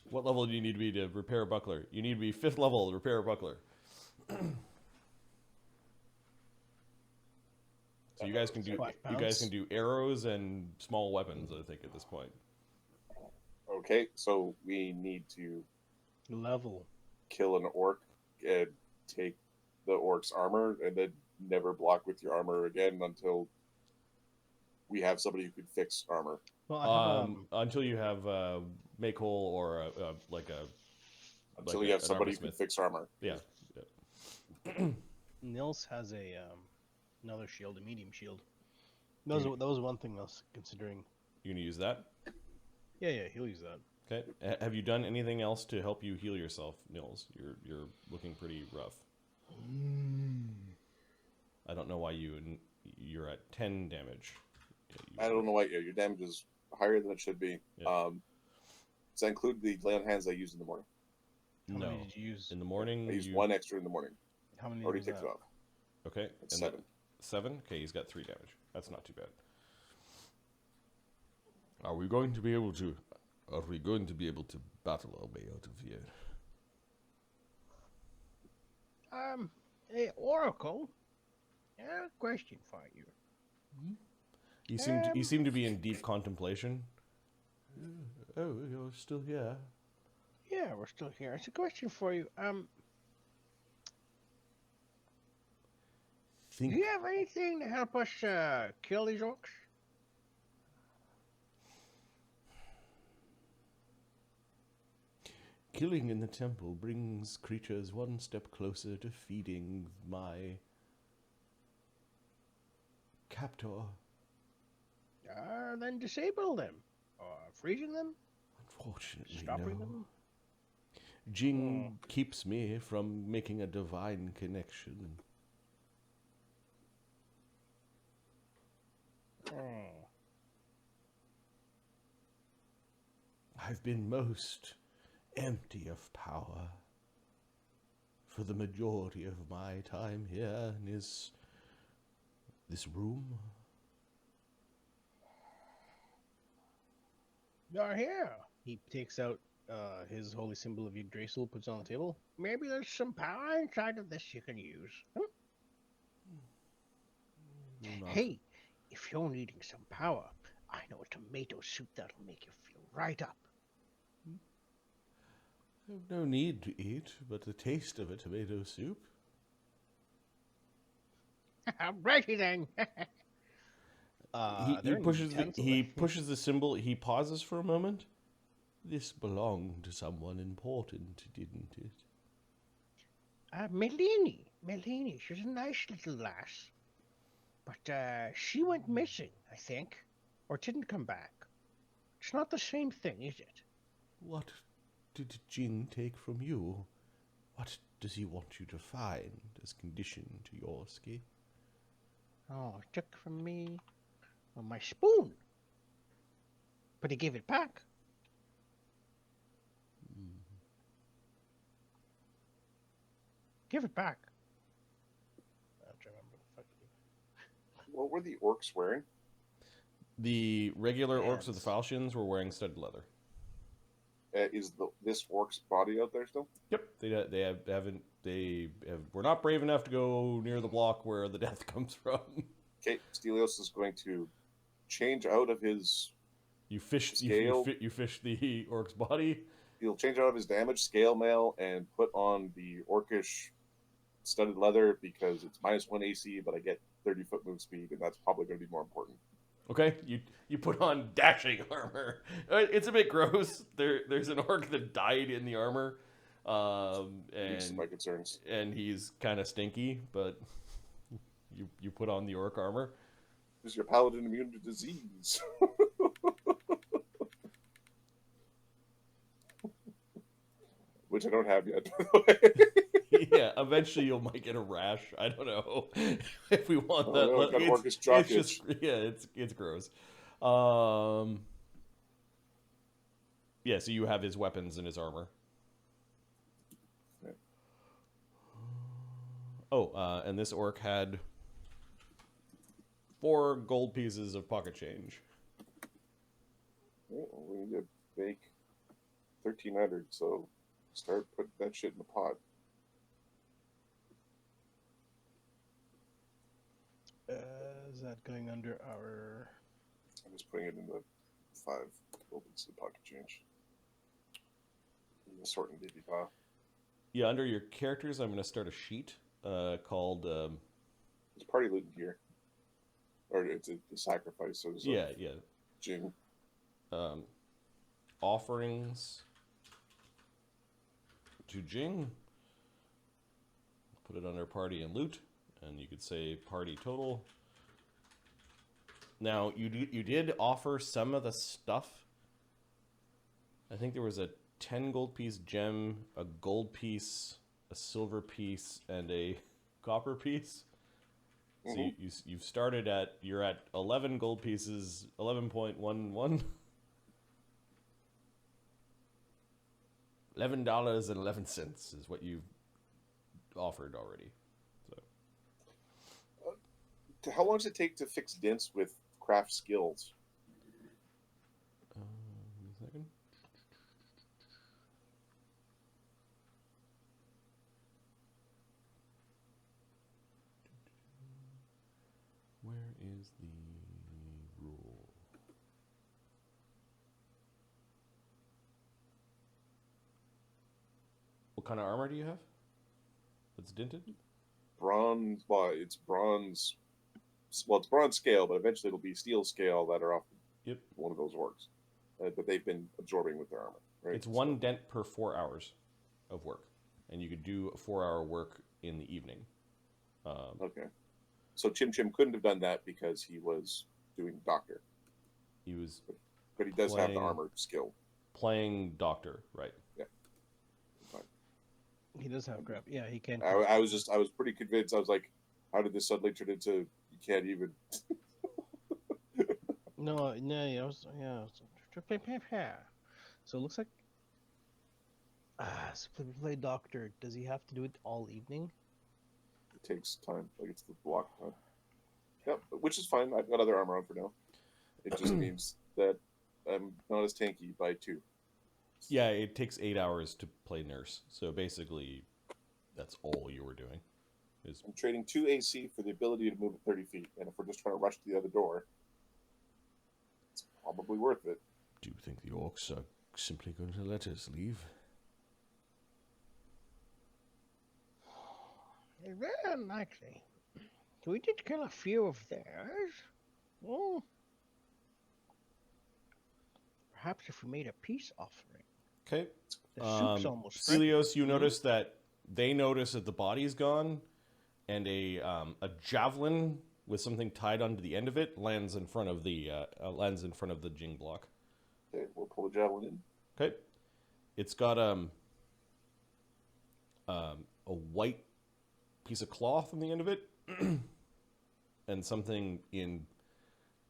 S1: What level do you need to be to repair a buckler? You need to be 5th level to repair a buckler. So you guys can do arrows and small weapons, I think, at this point.
S2: Okay, so we need to
S3: Level.
S2: kill an orc and take the orc's armor, and then never block with your armor again until we have somebody who can fix armor.
S3: Well, I have,
S1: until you have make hole or
S2: Until you have somebody who can fix armor.
S1: Yeah.
S3: Nils has a another shield, a medium shield. That was one thing I was considering.
S1: You gonna use that?
S3: Yeah, he'll use that.
S1: Okay. Have you done anything else to help you heal yourself, Nils? You're looking pretty rough. I don't know why you're at 10 damage.
S2: I don't know why your damage is higher than it should be.
S1: Yeah.
S2: Does that include the lay on hands I used in the morning?
S3: How
S1: No.
S3: many did you use?
S1: In the morning,
S2: I used 1 extra in the morning.
S3: How many
S2: Already
S3: was
S2: takes
S3: that?
S2: it off.
S1: Okay.
S2: It's
S1: and
S2: 7.
S1: 7? Okay, he's got 3 damage. That's not too bad. Are we going to be able to battle our way out of here?
S3: Hey, Oracle. I have a question for you.
S1: You seem to be in deep contemplation. Oh, you're still here.
S3: Yeah, we're still here. It's a question for you. Do you have anything to help us kill these orcs?
S1: Killing in the temple brings creatures one step closer to feeding my captor.
S3: Then disable them. Or freezing them?
S1: Unfortunately,
S3: Stopping
S1: no.
S3: them?
S1: Jing keeps me from making a divine connection. I've been most empty of power for the majority of my time here in this room.
S3: You're here. He takes out his holy symbol of Yggdrasil, puts it on the table. Maybe there's some power inside of this you can use. Hey, if you're needing some power, I know a tomato soup that'll make you feel right up.
S1: I have no need to eat, but the taste of a tomato soup.
S3: Righty then.
S1: He pushes the symbol. He pauses for a moment. This belonged to someone important, didn't it?
S3: Melanie, she's a nice little lass. But she went missing, I think. Or didn't come back. It's not the same thing, is it?
S1: What did Jing take from you? What does he want you to find as condition to your escape?
S3: Oh, it took from me my spoon. But he gave it back. Give it back. I don't remember the fuck he
S2: What were the orcs wearing?
S1: The regular orcs with the
S3: Pants.
S1: falchions were wearing studded leather.
S2: Is this orc's body out there still?
S1: Yep, we're not brave enough to go near the block where the death comes from.
S2: Okay, Stelios is going to change out of his.
S1: You fish
S2: Scale.
S1: you fish the orc's body.
S2: He'll change out of his damaged scale mail and put on the orcish studded leather because it's -1 AC, but I get 30-foot move speed, and that's probably going to be more important.
S1: Okay, you put on dashing armor. It's a bit gross. There's an orc that died in the armor,
S2: These are my
S1: and
S2: concerns.
S1: he's kind of stinky. But you put on the orc armor.
S2: Is your paladin immune to disease? Which I don't have yet, by the way.
S1: Yeah, eventually you might get a rash. I don't know if we want that.
S2: No, I've got orcish jock itch.
S1: It's gross. Yeah, so you have his weapons and his armor.
S2: Yeah.
S1: Oh, and this orc had 4 gold pieces of pocket change.
S2: Well, we need to bake 1,300, so start putting that shit in the pot.
S3: Is that going under our...
S2: I'm just putting it in the 5 gold pieces of pocket change. Sorting DB.
S1: Yeah, under your characters, I'm going to start a sheet called...
S2: It's party loot gear. Or it's a sacrifice. So there's
S1: yeah.
S2: Jing.
S1: Offerings to Jing. Put it under party and loot, and you could say party total. Now you did offer some of the stuff. I think there was a 10 gold piece gem, a gold piece, a silver piece, and a copper piece. So you've started you're at 11 gold pieces, 11.11. $11.11 is what you've offered already. So
S2: How long does it take to fix dents with craft skills?
S1: give me a second. Where is the rule? What kind of armor do you have? That's dented?
S2: Bronze. Well, it's bronze. Well, it's bronze scale, but eventually it'll be steel scale that are off
S1: Yep.
S2: one of those orcs. But they've been absorbing with their armor. Right?
S1: It's 1 dent per 4 hours of work. And you could do a 4-hour work in the evening.
S2: Okay. So Chimchim couldn't have done that because he was doing doctor.
S1: He was
S2: But he does have the
S1: Playing-
S2: armor skill.
S1: playing doctor, right?
S3: He does have grab. Yeah, he can.
S2: I was pretty convinced. I was like, how did this suddenly turn into you can't even?
S3: No, yeah, So it looks like. So play doctor. Does he have to do it all evening?
S2: It takes time. Like it's the block time. Yep, which is fine. I've got other armor on for now. It just means that I'm not as tanky by 2.
S1: Yeah, it takes 8 hours to play nurse. So basically, that's all you were doing. Is
S2: I'm trading 2 AC for the ability to move at 30 feet, and if we're just trying to rush to the other door, it's probably worth it.
S1: do you think the orcs are simply going to let us leave?
S3: Very unlikely. We did kill a few of theirs. Well, perhaps if we made a peace offering.
S1: Okay.
S3: The soup's almost ready.
S1: Stelios, you notice that they notice that the body's gone, and a javelin with something tied onto the end of it lands in front of the Jing block.
S2: Okay, we'll pull the javelin in.
S1: Okay. It's got a white piece of cloth on the end of it. and something in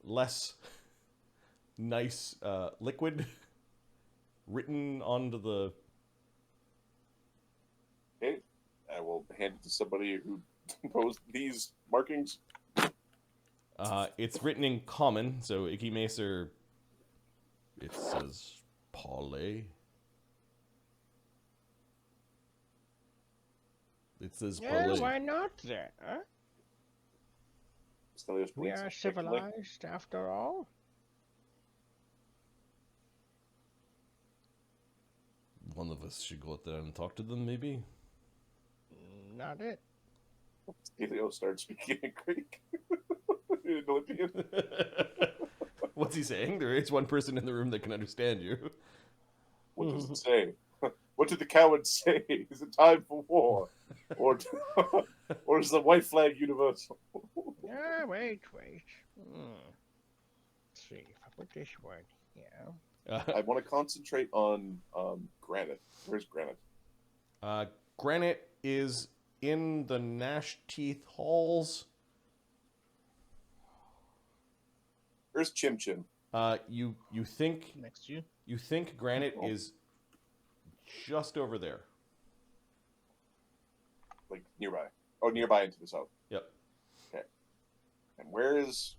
S1: less nice liquid written onto the...
S2: Okay, I will hand it to somebody who knows these markings.
S1: It's written in common, so Icky Macer, it says Parlay. It says
S3: Yeah,
S1: Parlay.
S3: why not then, huh?
S2: Stelios
S3: We
S2: blinks
S3: are
S2: affectionately.
S3: civilized after all.
S1: One of us should go out there and talk to them, maybe?
S3: Not it.
S2: Stelios starts speaking in Greek. In Olympian.
S1: What's he saying? There is one person in the room that can understand you.
S2: What does it say? What did the cowards say? Is it time for war? Or is the white flag universal?
S3: Ah, wait. Let's see if I put this one here.
S2: I want to concentrate on Granite. Where's Granite?
S1: Granite is in the Gnashteeth halls.
S2: Where's Chimchim?
S1: You think
S3: Next to you.
S1: you think Granite is just over there.
S2: Like nearby. Oh, nearby into the south.
S1: Yep.
S2: Okay. And where is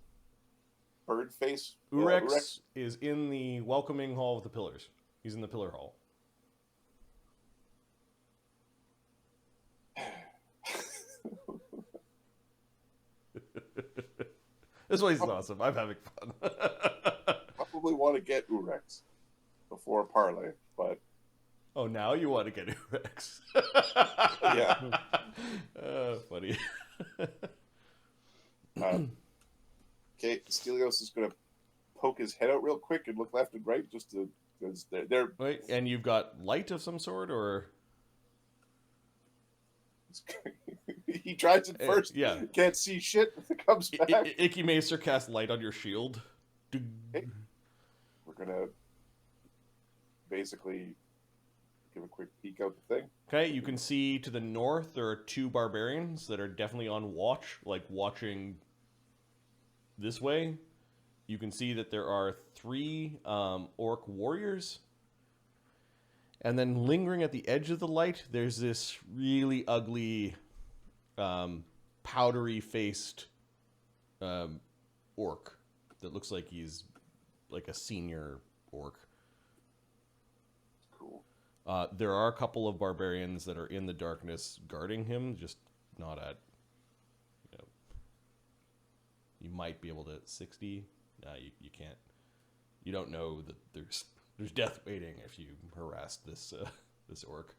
S2: Birdface?
S1: Oorex is in the welcoming hall with the pillars. He's in the pillar hall. This place is awesome. I'm having fun.
S2: Probably want to get Oorex before Parlay, but
S1: Oh, now you want to get Oorex.
S2: yeah.
S1: Funny.
S2: Okay, Stelios is going to poke his head out real quick and look left and right just to because they're
S1: Wait, and you've got light of some sort, or
S2: he tries it first.
S1: yeah.
S2: Can't see shit. Comes back.
S1: Icky Macer cast light on your shield.
S2: Okay. We're gonna basically give a quick peek out the thing.
S1: Okay, you can see to the north there are two barbarians that are definitely on watch, like watching this way. You can see that there are 3 orc warriors. And then lingering at the edge of the light, there's this really ugly, powdery-faced orc that looks like he's like a senior orc.
S2: Cool.
S1: There are a couple of barbarians that are in the darkness guarding him, just not at, you know, you might be able to 60. You can't. You don't know that there's death waiting if you harass this this orc.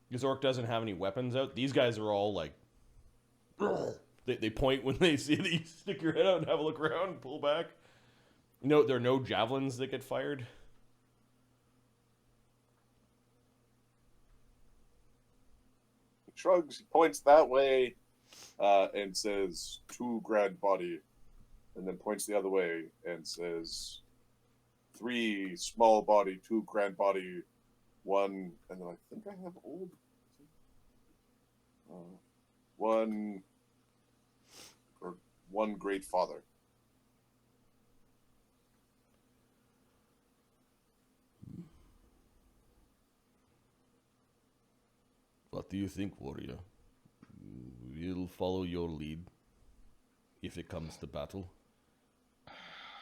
S1: This orc doesn't have any weapons out. These guys are all like, they point when they see that you stick your head out and have a look around and pull back. No, there are no javelins that get fired.
S2: He shrugs, he points that way, and says, 2 grand body. And then points the other way and says, 3 small body, 2 grand body, 1. And then I think I have old. 1 or 1 great father.
S1: What do you think, warrior? We'll follow your lead if it comes to battle.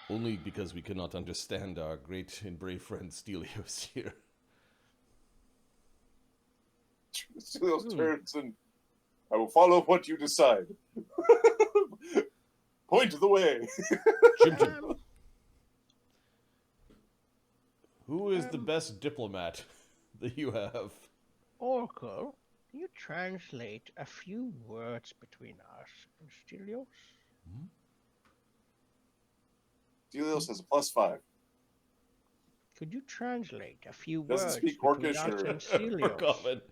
S1: Only because we cannot understand our great and brave friend Stelios here.
S2: Stelios turns and I will follow what you decide. Point the way.
S1: Chimchim. Who is the best diplomat that you have?
S3: Oracle, can you translate a few words between us and Stelios?
S2: Stelios has a +5.
S3: Could you translate a few
S2: Doesn't
S3: words
S2: speak
S3: between
S2: Orcish
S3: us
S2: or-
S3: and
S1: For
S3: Stelios?
S1: comment.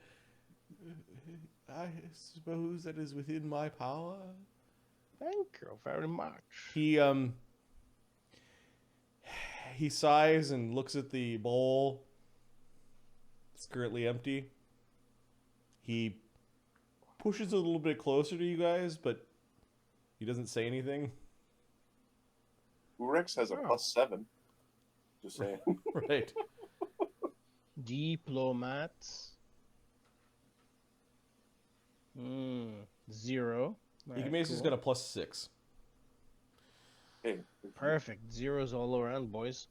S1: I suppose that is within my power.
S3: Thank you very much.
S1: He sighs and looks at the bowl. It's currently empty. He pushes a little bit closer to you guys, but He doesn't say anything.
S2: Oorex has a +7. Just saying.
S1: Right.
S3: Diplomats. 0.
S1: Igamace's got a +6.
S2: Hey,
S3: Perfect. Zeros all around, boys.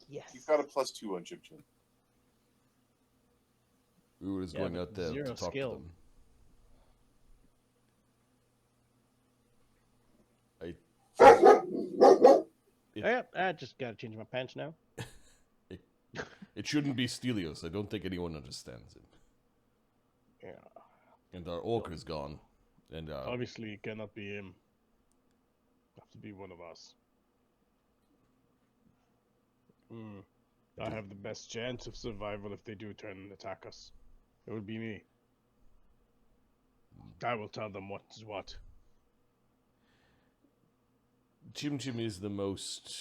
S3: Yes.
S2: you've got a +2 on Chimchim.
S1: Ooh is going out there to
S3: zero
S1: talk
S3: skill.
S1: to them.
S3: I just gotta change my pants now.
S1: It shouldn't be Stelios. I don't think anyone understands it.
S3: Yeah.
S1: And our orc is gone. And
S3: Obviously, it cannot be him. Have to be one of us. I have the best chance of survival if they do turn and attack us. It would be me. I will tell them what is what.
S1: Chimchim is the most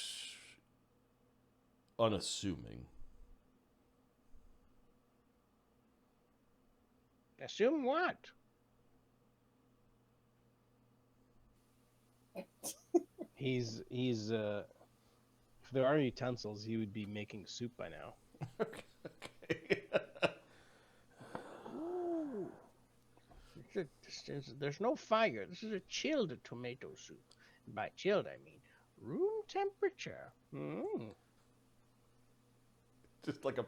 S1: unassuming.
S3: Assume what? He's if there are utensils, he would be making soup by now.
S1: Okay.
S3: Ooh. There's no fire. This is a chilled tomato soup. By chilled, I mean room temperature.
S1: Just like a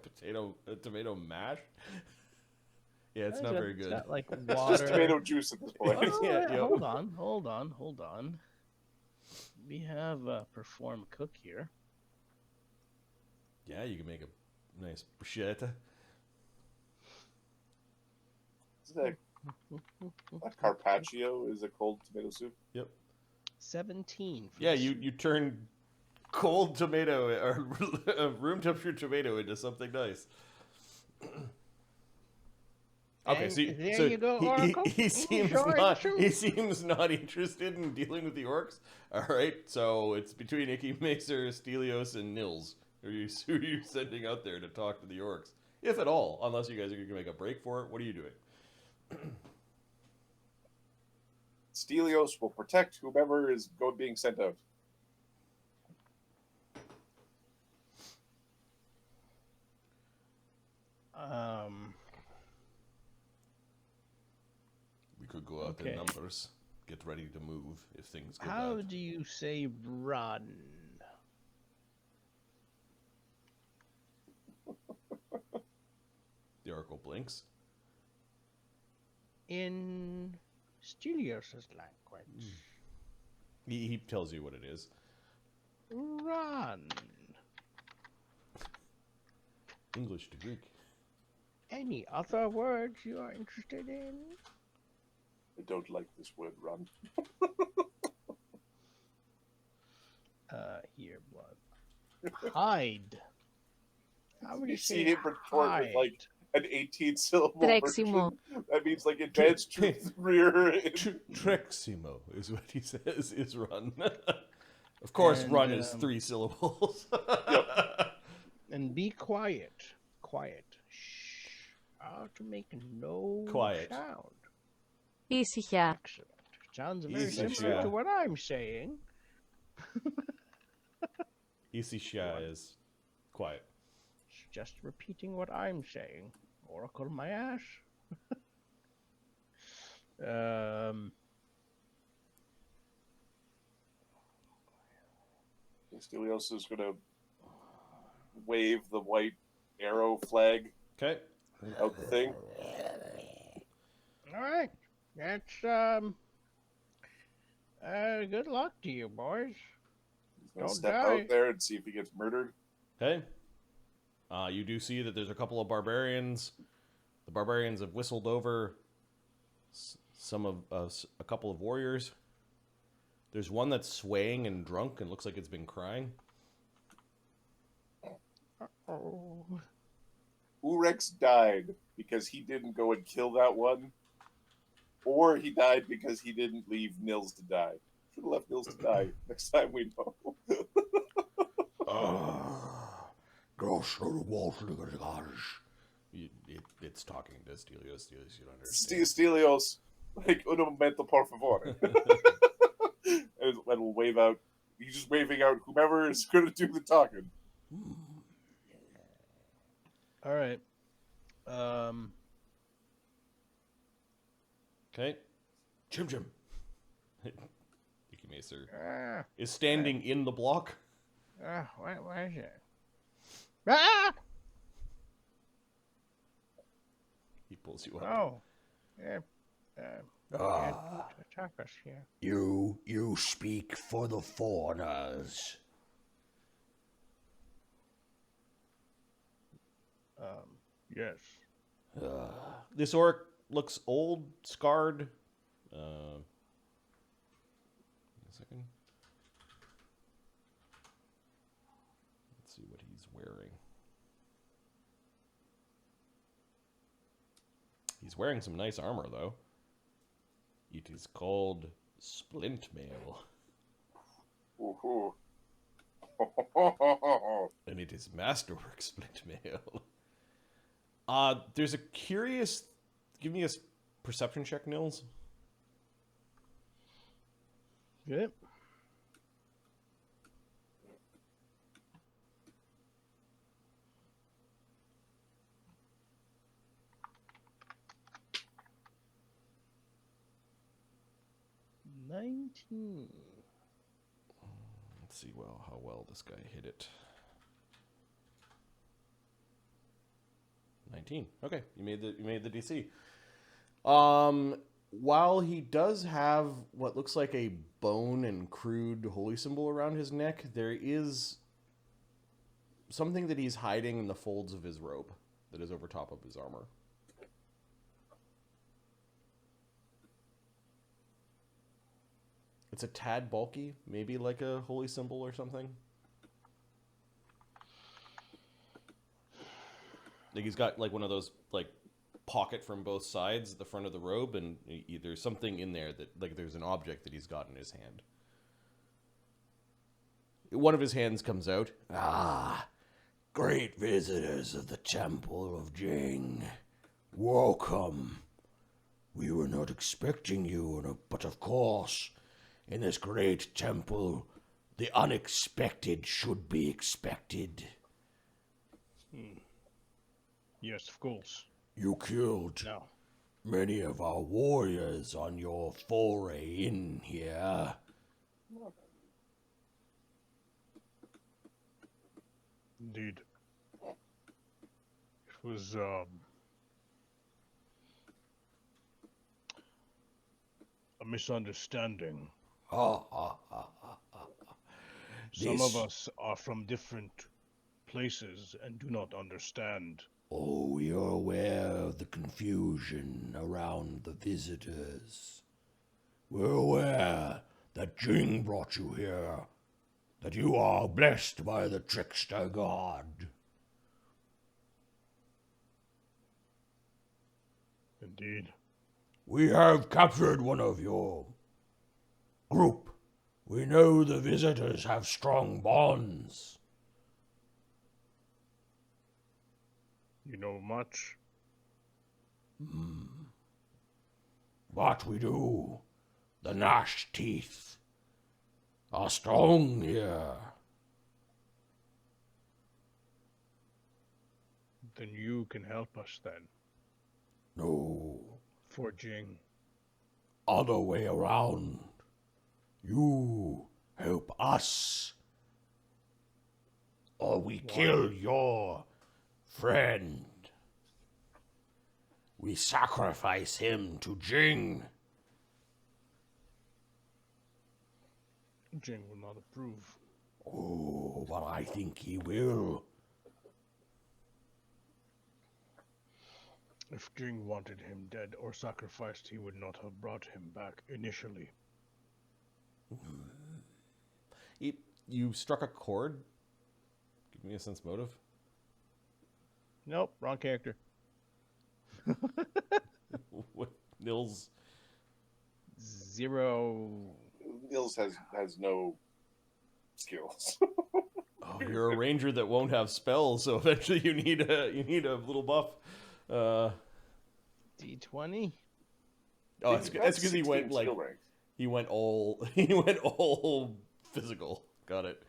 S1: tomato mash. Yeah, it's not very good.
S3: It's got like
S2: It's just
S3: water.
S2: tomato juice at this point.
S3: Oh,
S1: Yeah,
S3: yeah,
S1: yep.
S3: hold on. We have perform cook here.
S1: Yeah, you can make a nice bruschetta.
S2: Is that carpaccio is a cold tomato soup?
S1: Yep.
S3: 17. For
S1: Yeah,
S3: the
S1: you turn cold tomato or room temperature tomato into something nice. Okay,
S3: And
S1: so
S3: there you go, Oracle.
S1: he seems
S3: Enjoy
S1: not
S3: the soup.
S1: he seems not interested in dealing with the orcs. All right, so it's between Igamacer, Stelios, and Nils. Who are you sending out there to talk to the orcs, if at all? Unless you guys are going to make a break for it. What are you doing?
S2: Stelios will protect whomever is being sent out.
S1: We could go out in
S3: Okay.
S1: numbers. Get ready to move if things go
S3: How
S1: bad.
S3: do you say run?
S1: The oracle blinks.
S3: In Stelios' language.
S1: He tells you what it is.
S3: Run.
S1: English to Greek.
S3: Any other words you are interested in?
S2: I don't like this word run.
S3: Here, blood. Hide. How would
S2: You
S3: you
S2: see
S3: say
S2: him retort
S3: hide?
S2: with like an 18-syllable
S5: Treximo.
S2: version. That means like advanced truth rear.
S1: Treximo is what he says is run. Of course,
S3: And,
S1: run is 3 syllables.
S3: And be quiet. Quiet. Shh. How to make no
S1: Quiet.
S3: sound.
S5: Ήσυχα.
S3: Excellent. Sounds very
S1: Easy,
S3: similar
S1: yeah.
S3: to what I'm saying.
S1: Isisha is quiet.
S3: Just repeating what I'm saying. Oracle my ass.
S2: Stelios is going to wave the white arrow flag
S1: Okay.
S2: out the thing.
S3: All right. That's good luck to you, boys.
S2: He's going to
S3: Don't
S2: step
S3: die.
S2: out there and see if he gets murdered.
S1: Okay. You do see that there's a couple of barbarians. The barbarians have whistled over a couple of warriors. There's one that's swaying and drunk and looks like it's been crying.
S3: Oh.
S2: Oorex died because he didn't go and kill that one, or he died because he didn't leave Nils to die. Should have left Nils to die. Next time we know.
S1: It's talking to Stelios. Stelios, you don't understand.
S2: Stelios, Like, un momento, por favor. And we'll wave out. He's just waving out whomever is going to do the talking.
S3: All right.
S1: Okay. Chimchim. Icky Macer
S3: Ah,
S1: is standing in the block.
S3: what is it? Ah!
S1: He pulls you up.
S3: Oh. Yeah. Can't attack us here.
S6: You speak for the foreigners.
S3: Yes.
S1: This orc looks old, scarred. A second. Let's see what he's wearing. He's wearing some nice armor, though. It is called Splint Mail,
S2: Ooh.
S1: and it is Masterwork Splint Mail. There's a curious... Give me a perception check, Nils.
S3: Good. $19.
S1: Let's see how well this guy hit it. 19. Okay, you made the DC. While he does have what looks like a bone and crude holy symbol around his neck, there is something that he's hiding in the folds of his robe that is over top of his armor. It's a tad bulky, maybe like a holy symbol or something. Like he's got like one of those like pocket from both sides at the front of the robe, and there's something in there that like there's an object that he's got in his hand. One of his hands comes out.
S6: Ah, great visitors of the Temple of Jing. Welcome. We were not expecting you, but of course, in this great temple, the unexpected should be expected.
S3: Yes, of course.
S6: You killed
S3: No.
S6: many of our warriors on your foray in here.
S3: Indeed. It was, a misunderstanding.
S6: Ha ha ha ha ha.
S3: Some of us are from different places and do not understand.
S6: Oh, you're aware of the confusion around the visitors. We're aware that Jing brought you here, that you are blessed by the trickster god.
S3: Indeed.
S6: We have captured one of your group. We know the visitors have strong bonds.
S3: You know much?
S6: What we do, the Gnashteeth are strong here.
S3: Then you can help us then.
S6: No,
S3: For Jing.
S6: other way around. You help us, or we kill your friend. We sacrifice him to Jing.
S3: Jing will not approve.
S6: Oh, but I think he will.
S3: If Jing wanted him dead or sacrificed, he would not have brought him back initially.
S1: You struck a chord. Give me a sense motive.
S3: Nope, wrong character.
S1: What Nils?
S3: 0.
S2: Nils has no skills.
S1: Oh, you're a ranger that won't have spells, so eventually you need a little buff.
S3: D20.
S1: Oh, it's because he went
S2: 16 skill ranks.
S1: he went all physical. Got it.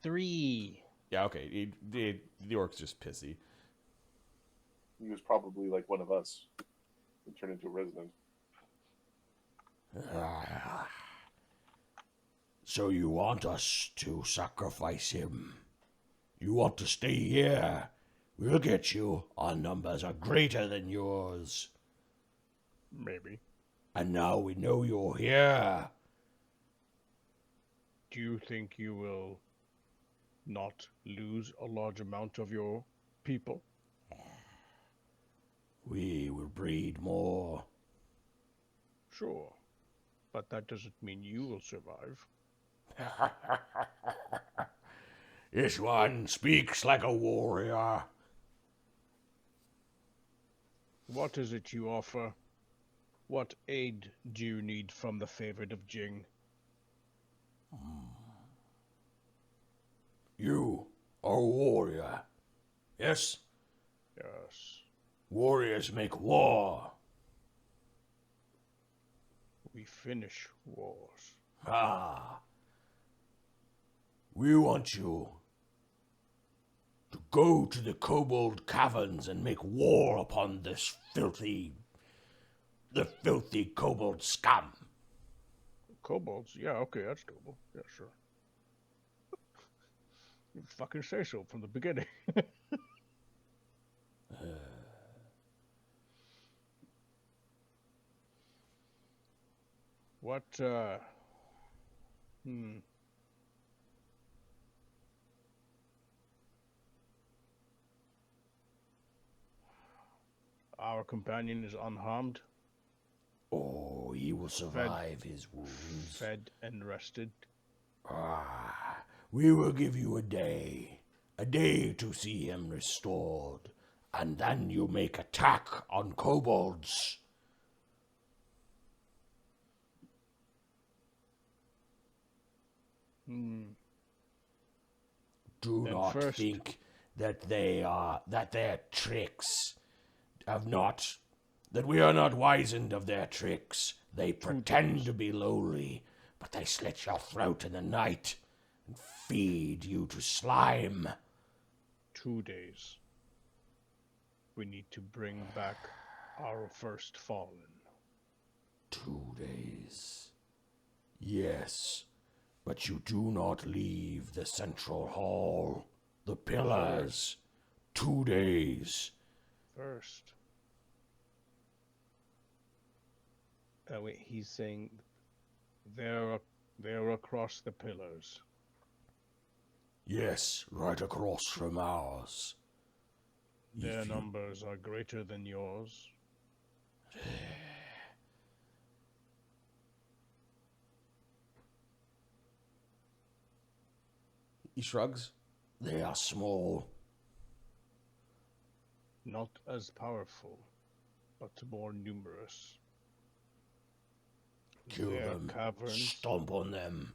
S3: 3.
S1: Yeah, okay. The orc's just pissy.
S2: He was probably like one of us. And turned into a resident.
S6: So you want us to sacrifice him? You want to stay here? We'll get you. Our numbers are greater than yours.
S3: Maybe.
S6: And now we know you're here.
S3: Do you think you will not lose a large amount of your people?
S6: We will breed more.
S3: Sure. But that doesn't mean you will survive.
S6: This one speaks like a warrior.
S3: What is it you offer? What aid do you need from the favored of Jing?
S6: You are a warrior. Yes?
S3: Yes.
S6: Warriors make war.
S3: We finish wars.
S6: Ah. We want you to go to the kobold caverns and make war upon the filthy kobold scum.
S3: Kobolds? Yeah, okay, that's doable. Yeah, sure. You fucking say so from the beginning. What, Our companion is unharmed,
S6: Oh, he will survive his wounds.
S3: fed and rested.
S6: Ah, we will give you a day to see him restored, and then you make attack on kobolds. Do
S3: Then
S6: not
S3: first-
S6: think that their tricks that we are not wizened of their tricks. They pretend to be lowly, but they slit your throat in the night and feed you to slime.
S3: 2 days. We need to bring back our first fallen.
S6: 2 days. Yes, but you do not leave the central hall. The pillars. 2 days.
S3: First. Wait, he's saying they're across the pillars.
S6: Yes, right across from ours.
S3: Their
S6: If you-
S3: numbers are greater than yours.
S1: He shrugs.
S6: They are small.
S3: Not as powerful, but more numerous.
S6: Kill
S3: Their
S6: them.
S3: caverns.
S6: Stomp on them.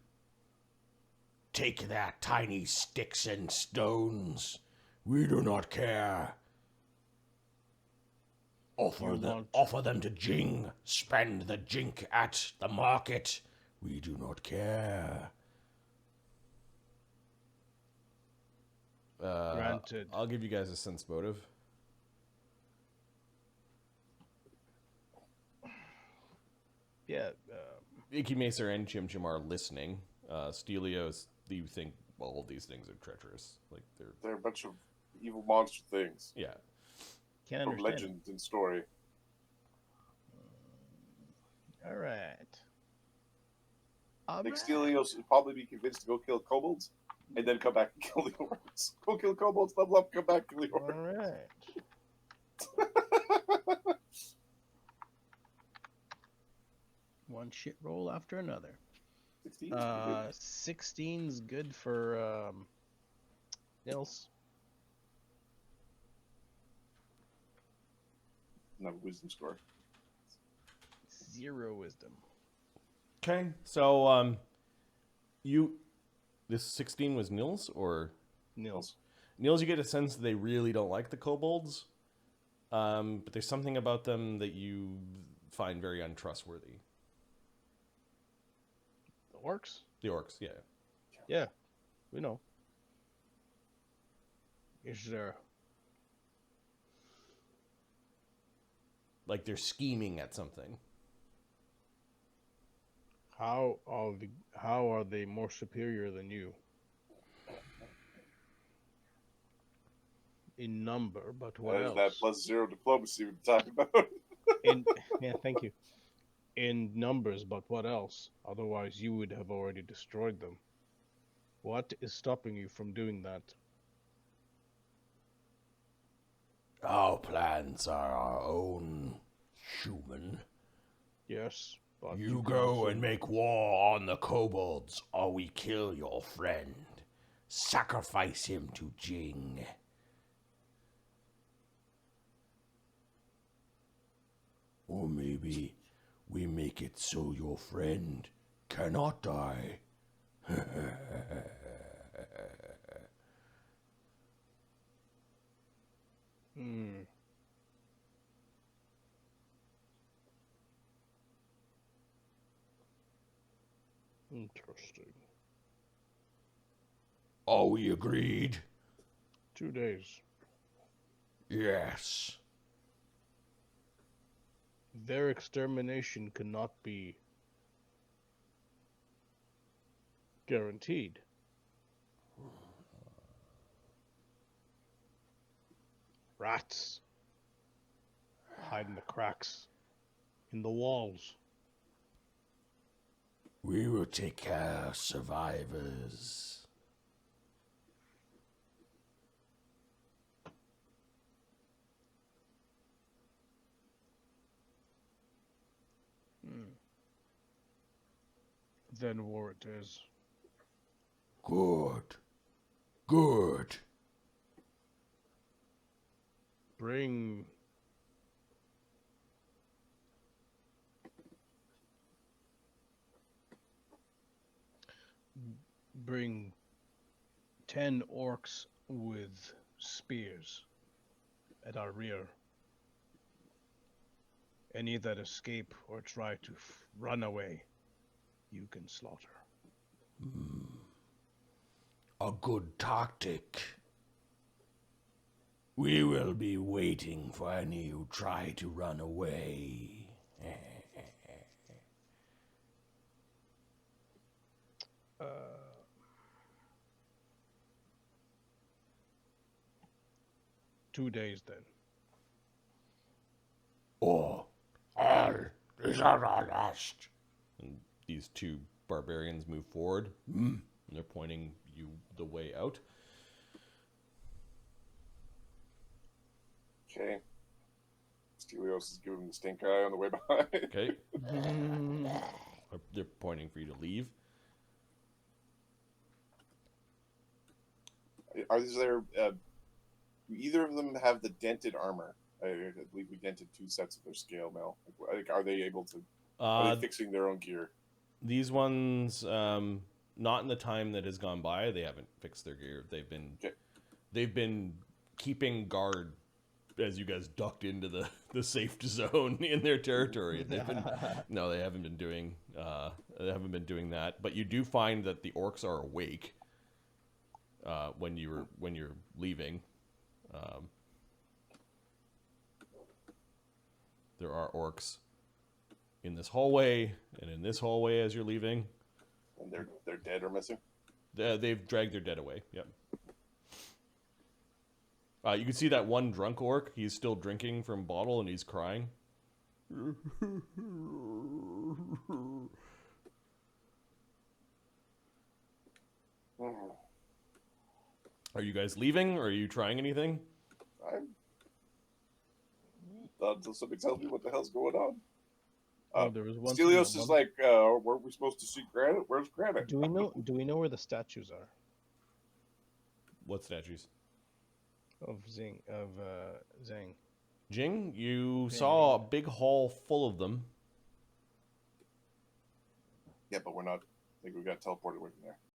S6: Take their tiny sticks and stones. We do not care. Offer them to Jing. Spend the jink at the market. We do not care.
S3: Granted.
S1: I'll give you guys a sense motive.
S3: Yeah,
S1: Icky Macer and Chimchim are listening. Stelios, you think all of these things are treacherous. Like
S2: They're a bunch of evil monster things
S1: yeah.
S3: can't
S2: from
S3: understand.
S2: legend and story.
S3: All right.
S2: Like Stelios would probably be convinced to go kill kobolds and then come back and kill the orcs. Go kill kobolds, level up, come back, kill the
S3: All
S2: orcs.
S3: right. One shit roll after another.
S2: 16 's pretty good.
S3: 16's good for Nils.
S2: Not a wisdom score.
S3: 0 wisdom.
S1: Okay, so this 16 was Nils or
S3: Nils.
S1: Nils? You get a sense that they really don't like the kobolds, but there's something about them that you find very untrustworthy.
S3: The orcs?
S1: The orcs, yeah.
S3: Yeah, we know. Is there...
S1: Like they're scheming at something.
S3: How are they more superior than you? In number, but what
S2: That is
S3: else?
S2: that +0 diplomacy we've been talking about.
S3: Yeah, thank you. In numbers, but what else? Otherwise, you would have already destroyed them. What is stopping you from doing that?
S6: Our plans are our own, human.
S3: Yes, but
S6: You
S3: can
S6: go
S3: also-
S6: and make war on the kobolds, or we kill your friend. Sacrifice him to Jing. Or maybe we make it so your friend cannot die.
S3: Hmm. Interesting.
S6: Are we agreed?
S3: 2 days.
S6: Yes.
S3: Their extermination cannot be guaranteed. Rats hide in the cracks in the walls.
S6: We will take care of survivors.
S3: Then war it is.
S6: Good. Good.
S3: Bring bring 10 orcs with spears at our rear. Any that escape or try to run away, you can slaughter.
S6: A good tactic. We will be waiting for any who try to run away.
S3: 2 days then.
S6: Or all is our last.
S1: And these two barbarians move forward. And they're pointing you the way out.
S2: Okay. Stelios is giving him the stink eye on the way by.
S1: Okay. They're pointing for you to leave.
S2: Are there? Do either of them have the dented armor? I believe we dented 2 sets of their scale mail. Like, are they able to? Are they fixing their own gear?
S1: These ones, not in the time that has gone by. They haven't fixed their gear. They've been keeping guard as you guys ducked into the safe zone in their territory. They've been no, they haven't been doing that. But you do find that the orcs are awake when you're leaving. There are orcs in this hallway and in this hallway as you're leaving.
S2: And they're dead or missing.
S1: They've dragged their dead away. Yep. You can see that one drunk orc. He's still drinking from bottle and he's crying. Are you guys leaving, or are you trying anything?
S2: I'm not until somebody tells me what the hell's going on.
S3: There was one.
S2: Stelios is like, weren't we supposed to see Granite? Where's Granite?
S3: Do we know where the statues are
S1: What statues?
S3: of Zhang?
S1: Jing, you saw a big hall full of them.
S2: Yeah, but we're not. I think we got teleported away from there.